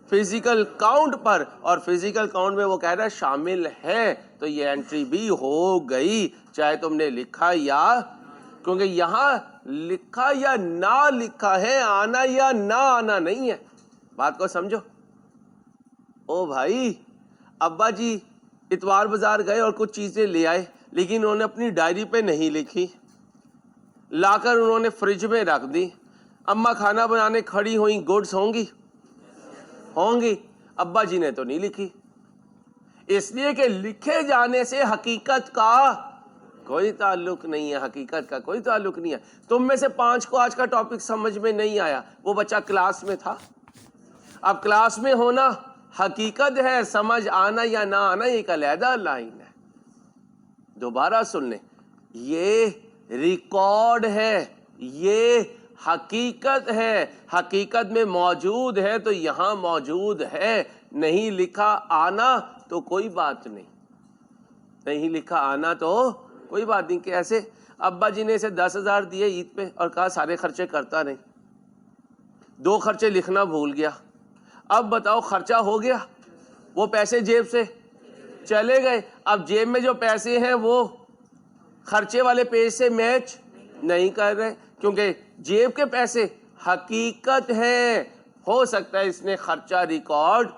फिजिकल काउंट पर। और फिजिकल काउंट में वो कह रहा है शामिल है, तो ये एंट्री भी हो गई, चाहे तुमने लिखा या, क्योंकि यहां लिखा या ना लिखा है, आना या ना आना नहीं है। बात को समझो। ओ भाई, अब्बा जी इतवार बाजार गए और कुछ चीजें ले आए, लेकिन उन्होंने अपनी डायरी पे नहीं लिखी, लाकर उन्होंने फ्रिज में रख दी। अम्मा खाना बनाने खड़ी हुई, गुड्स होंगी? अब्बा जी ने तो नहीं लिखी, इसलिए कि लिखे जाने से हकीकत का कोई ताल्लुक नहीं है। हकीकत का कोई ताल्लुक नहीं है। तुम में से 5 को आज का टॉपिक समझ में नहीं आया, वो बच्चा क्लास में था। अब क्लास में होना हकीकत है, समझ आना या ना आना एक अलहदा लाइन है। दोबारा सुन ले, ये रिकॉर्ड है, ये हकीकत है। हकीकत में मौजूद है तो यहां मौजूद है, नहीं लिखा आना तो कोई बात नहीं, नहीं लिखा आना तो कोई बात नहीं। कैसे? अब्बा जी ने इसे 10,000 दिए ईद पे और कहा सारे खर्चे करता नहीं, 2 खर्चे लिखना भूल गया। अब बताओ खर्चा हो गया, वो पैसे जेब से चले गए। अब जेब में जो पैसे हैं वो खर्चे वाले पेज से मैच नहीं कर रहे, क्योंकि जेब के पैसे हकीकत है। हो सकता है इसने खर्चा रिकॉर्ड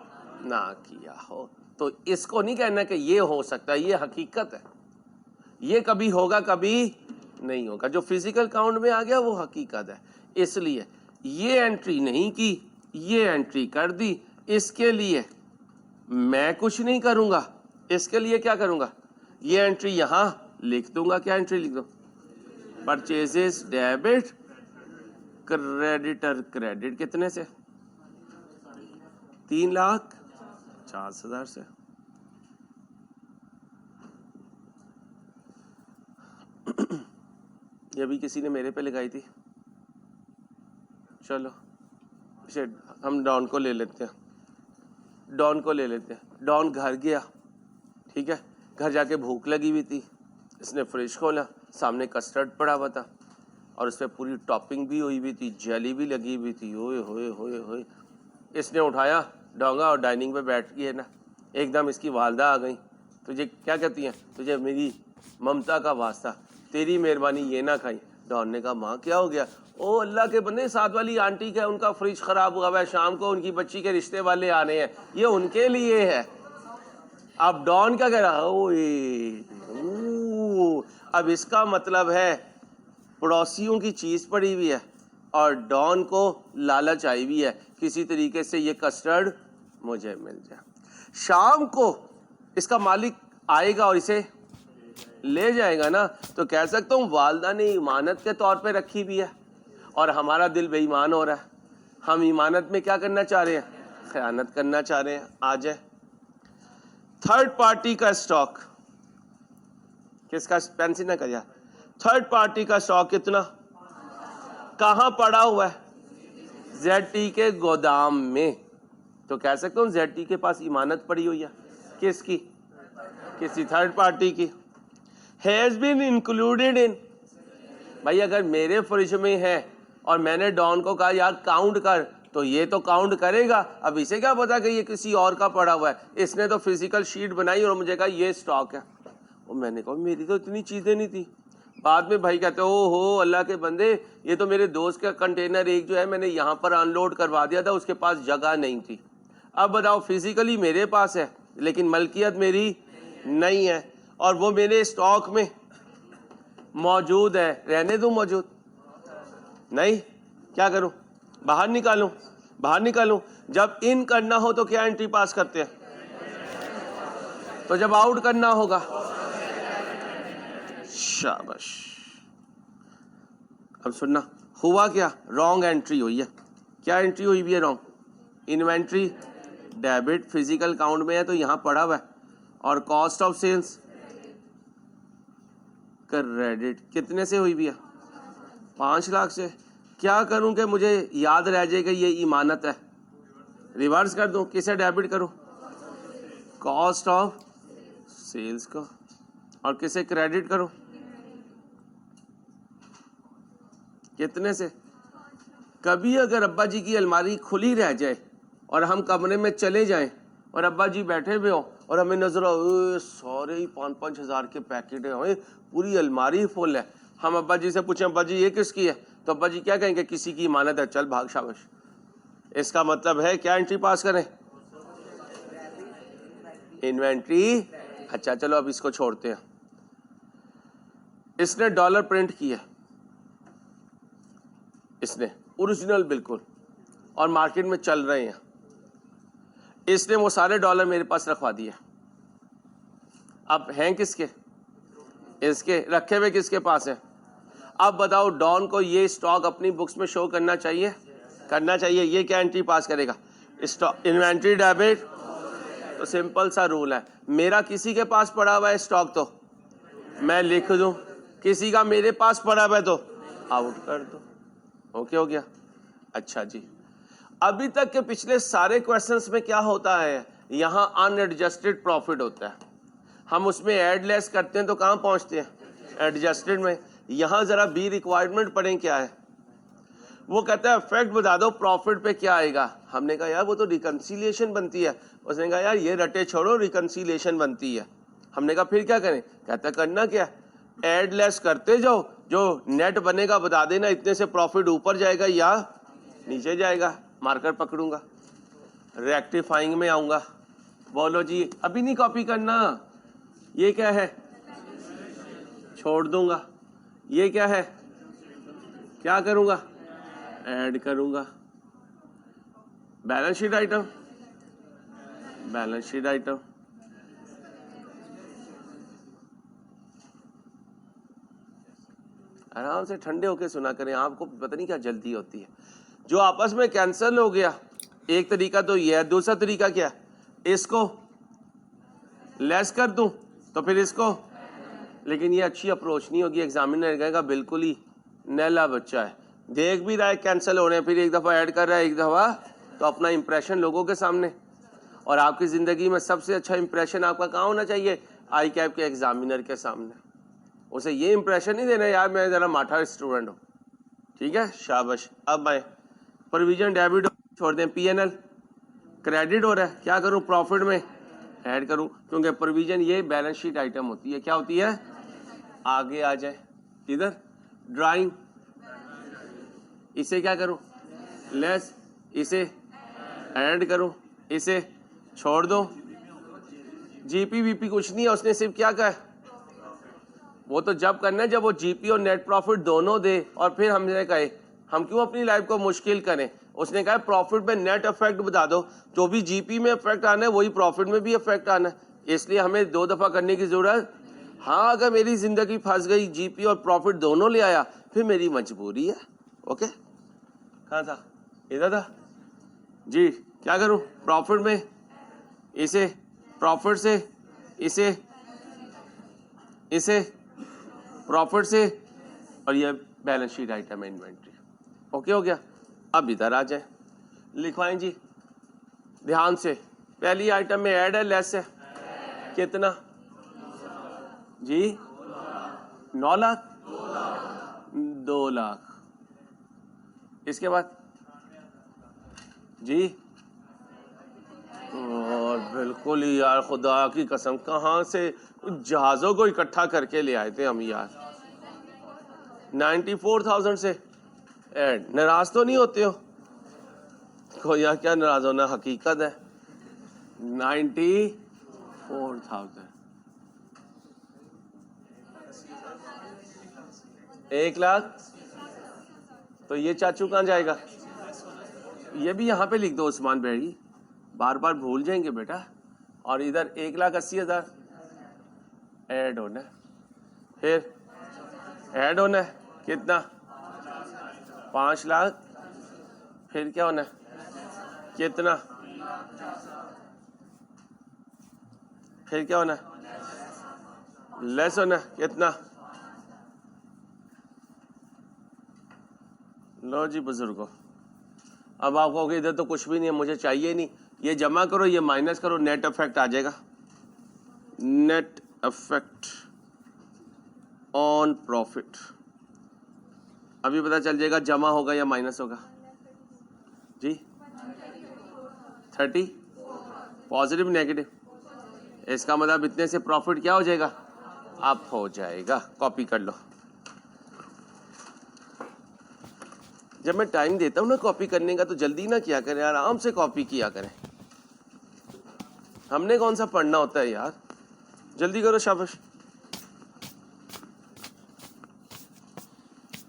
ना किया हो। तो इसको नहीं कहना कि ये हो सकता है, ये हकीकत है, ये कभी होगा कभी नहीं होगा। जो फिजिकल काउंट में आ गया वो हकीकत है। इसलिए ये एंट्री नहीं की, ये एंट्री कर दी, इसके लिए मैं कुछ नहीं करूंगा, इसके लिए क्या करूंगा, ये एंट्री यहां लिख दूंगा। क्या एंट्री लिख दूं, परचेजेस डेबिट, क्रेडिटर क्रेडिट कितने से, 3,50,000 से। ये भी किसी ने मेरे पे लगाई थी। चलो इसे हम डॉन को ले लेते हैं, डॉन को ले लेते हैं। डॉन घर गया, ठीक है, घर जाके भूख लगी हुई थी, इसने फ्रिज खोला, सामने कस्टर्ड पड़ा हुआ था और उस पर पूरी टॉपिंग भी हुई हुई थी, जेली भी लगी हुई थी। ओए होए होए होए, इसने उठाया डोंगा और डाइनिंग पे बैठ गई है ना, एकदम इसकी वालदा आ गई। तुझे क्या कहती हैं, तुझे मेरी ममता का वास्ता, तेरी मेहरबानी ये ना खाई। डॉन ने कहा माँ क्या हो गया, ओ अल्लाह के बंदे, साथ वाली आंटी का उनका फ्रिज खराब हुआ है, शाम को उनकी बच्ची के रिश्ते वाले आने हैं, ये उनके लिए है। अब डॉन क्या कह रहा है, ओए अब इसका मतलब है पड़ोसियों की चीज पड़ी हुई है और डॉन को लालच आई हुई है, किसी तरीके से ये कस्टर्ड मुझे मिल जाए। शाम को इसका मालिक आएगा और इसे ले जाएगा ना, तो कह सकता हूँ वालदा ने इमानत के तौर पे रखी हुई है और हमारा दिल बेईमान हो रहा है। हम इमानत में क्या करना चाह रहे हैं, खयानत करना चाह रहे हैं। आ जाए थर्ड पार्टी का स्टॉक, किसका, पेंसिल ना करिए, थर्ड पार्टी का स्टॉक कितना, कहां पड़ा हुआ है, ZT के गोदाम में। तो कह सकता हूं ZT के पास इमानत पड़ी हुई है, किसकी, किसी थर्ड पार्टी की। हैज बीन इंक्लूडेड इन, भाई अगर मेरे फ्रिज में है और मैंने डॉन को कहा यार काउंट कर, तो ये तो काउंट करेगा। अब इसे क्या पता कि ये किसी और का पड़ा हुआ है, इसने तो फिजिकल शीट बनाई और मुझे कहा ये स्टॉक है। और मैंने कहा मेरी तो इतनी चीजें नहीं थी। बाद में भाई कहते ओ हो अल्लाह के बंदे, ये तो मेरे दोस्त का कंटेनर एक जो है मैंने यहाँ पर अनलोड करवा दिया था, उसके पास जगह नहीं थी। अब बताओ फिजिकली मेरे पास है लेकिन मलकियत मेरी नहीं है और वो मेरे स्टॉक में मौजूद है, रहने दूं मौजूद, नहीं क्या करूं, बाहर निकालूं, बाहर निकालूं। जब इन करना हो तो क्या एंट्री पास करते हैं, तो जब आउट करना होगा, शाबाश। अब सुनना, हुआ क्या, रॉन्ग एंट्री हुई है। क्या एंट्री हुई भी है wrong, inventory debit physical count में है तो यहां पड़ा हुआ है और कॉस्ट ऑफ सेल्स क्रेडिट कितने से हुई भी है, 5 लाख से। क्या करूं कि मुझे याद रह जाएगा ये इमानत है, रिवर्स कर दूं, किसे डेबिट करूं, कॉस्ट ऑफ सेल्स को, और किसे क्रेडिट करूं, कितने से। कभी अगर अब्बा जी की अलमारी खुली रह जाए और हम कमरे में चले जाएं और अब्बा जी बैठे हुए हो और हमें नजर आओ सारे ही 5-5 हज़ार के पैकेट है, पूरी अलमारी फुल है, हम अब्बा जी से पूछें अब्बा जी ये किसकी है, तो अब्बा जी क्या कहेंगे, किसी की इमानत है, चल भाग शाबाश। इसका मतलब है क्या एंट्री पास करें, इन्वेंट्री। अच्छा चलो अब इसको छोड़ते हैं। इसने डॉलर प्रिंट किया, इसने ओरिजिनल बिल्कुल, और मार्केट में चल रहे हैं, इसने वो सारे डॉलर मेरे पास रखवा दिए। अब हैं किसके, इसके, रखे हुए किसके पास है। अब बताओ डॉन को ये स्टॉक अपनी बुक्स में शो करना चाहिए, करना चाहिए। ये क्या एंट्री पास करेगा, स्टॉक इन्वेंट्री डेबिट। तो सिंपल सा रूल है, मेरा किसी के पास पड़ा हुआ है स्टॉक तो मैं लिख दूं, किसी का मेरे पास पड़ा हुआ है तो आउट कर दो, ओके हो गया। अच्छा जी, अभी तक के पिछले सारे क्वेश्चंस में क्या होता है, यहाँ अनएडजस्टेड प्रॉफिट होता है, हम उसमें एड लेस करते हैं तो कहाँ पहुँचते हैं, एडजस्टेड में। यहाँ जरा बी रिक्वायरमेंट पढ़ें क्या है, वो कहता है इफेक्ट बता दो प्रॉफिट पे क्या आएगा। हमने कहा यार वो तो रिकंसिलिएशन बनती है, उसने कहा यार ये रटे छोड़ो रिकंसिलिएशन बनती है। हमने कहा फिर क्या करें, कहता करना क्या, एड लेस करते जाओ, जो नेट बनेगा बता देना, इतने से प्रॉफिट ऊपर जाएगा या नीचे जाएगा, मार्कर पकड़ूंगा। रेक्टिफाइंग में आऊंगा। बोलो जी, अभी नहीं कॉपी करना। ये क्या है? छोड़ दूंगा। ये क्या है? क्या करूंगा? ऐड करूंगा। Balance sheet item, balance sheet item. आराम से ठंडे होके सुना करें, आपको पता नहीं क्या जल्दी होती है। जो आपस में कैंसिल हो गया, एक तरीका तो ये है, दूसरा तरीका क्या? इसको लेस कर दूं तो फिर इसको, लेकिन ये अच्छी अप्रोच नहीं होगी। एग्जामिनर कहेगा बिल्कुल ही नैला बच्चा है, देख भी रहा है कैंसिल होने, फिर एक दफ़ा ऐड कर रहा है एक दफ़ा, तो अपना इंप्रेशन लोगों के सामने। और आपकी ज़िंदगी में सबसे अच्छा इंप्रेशन आपका कहाँ होना चाहिए? आई कैप के एग्जामिनर के सामने। उसे ये इंप्रेशन नहीं देना यार मैं ज़रा माठा स्टूडेंट हूँ। ठीक है, शाबाश। अब मैं प्रोविजन डेबिट छोड़ दें, पीएनएल क्रेडिट हो रहा है, क्या करूँ? प्रॉफिट में ऐड करूँ, क्योंकि प्रोविजन ये बैलेंस शीट आइटम होती है। क्या होती है? आगे आ जाए इधर, ड्राइंग, इसे क्या करूँ? लेस, इसे ऐड करूँ, इसे छोड़ दो। जीपी वीपी कुछ नहीं है, उसने सिर्फ क्या कहा है? वो तो जब करना है जब वो जीपी और नेट प्रॉफिट दोनों दे, और फिर हमने कहे हम क्यों अपनी लाइफ को मुश्किल करें। उसने कहा प्रॉफिट में नेट इफेक्ट बता दो, जो भी जीपी में इफेक्ट आना है वही प्रॉफिट में भी इफेक्ट आना है, इसलिए हमें 2 दफ़ा करने की जरूरत। हाँ, अगर मेरी जिंदगी फंस गई, जीपी और प्रॉफिट दोनों ले आया, फिर मेरी मजबूरी है। ओके, कहाँ था? इधर था जी। क्या करूं? प्रॉफिट में इसे, प्रॉफिट से इसे, इसे प्रॉफिट से, और ये बैलेंस शीट आइटम है इन्वेंट्री। ओके हो गया। अब इधर आ जाए, लिखवाएं जी ध्यान से। पहली आइटम में ऐड है, लेस है, कितना जी? 9 लाख, 2 लाख। इसके बाद जी, और बिल्कुल ही यार, खुदा की कसम, कहाँ से जहाज़ों को इकट्ठा करके ले आए थे हम यार। 94,000 से ऐड। नाराज तो नहीं होते हो? को यार क्या नाराज होना, हकीकत है। 94,000, 1 लाख। तो ये चाचू कहाँ जाएगा? ये भी यहाँ पे लिख दो उस्मान बेड़ी, बार बार भूल जाएंगे बेटा। और इधर 1,80,000 ऐड होना है, फिर ऐड होना है कितना? 5 लाख। फिर क्या होना है? कितना? फिर क्या होना है? लेस होना है कितना? लो जी बुजुर्गो, अब आप कहोगे इधर तो कुछ भी नहीं है, मुझे चाहिए नहीं। ये जमा करो, ये माइनस करो, नेट इफेक्ट आ जाएगा। नेट इफेक्ट ऑन प्रॉफिट अभी पता चल जाएगा जमा होगा या माइनस होगा जी। 30 पॉजिटिव नेगेटिव, इसका मतलब इतने से प्रॉफिट क्या हो जाएगा? अप हो जाएगा। कॉपी कर लो। जब मैं टाइम देता हूँ ना कॉपी करने का, तो जल्दी ना किया करें, आराम से कॉपी किया करें। हमने कौन सा पढ़ना होता है यार, जल्दी करो, शाबाश,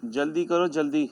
जल्दी करो जल्दी।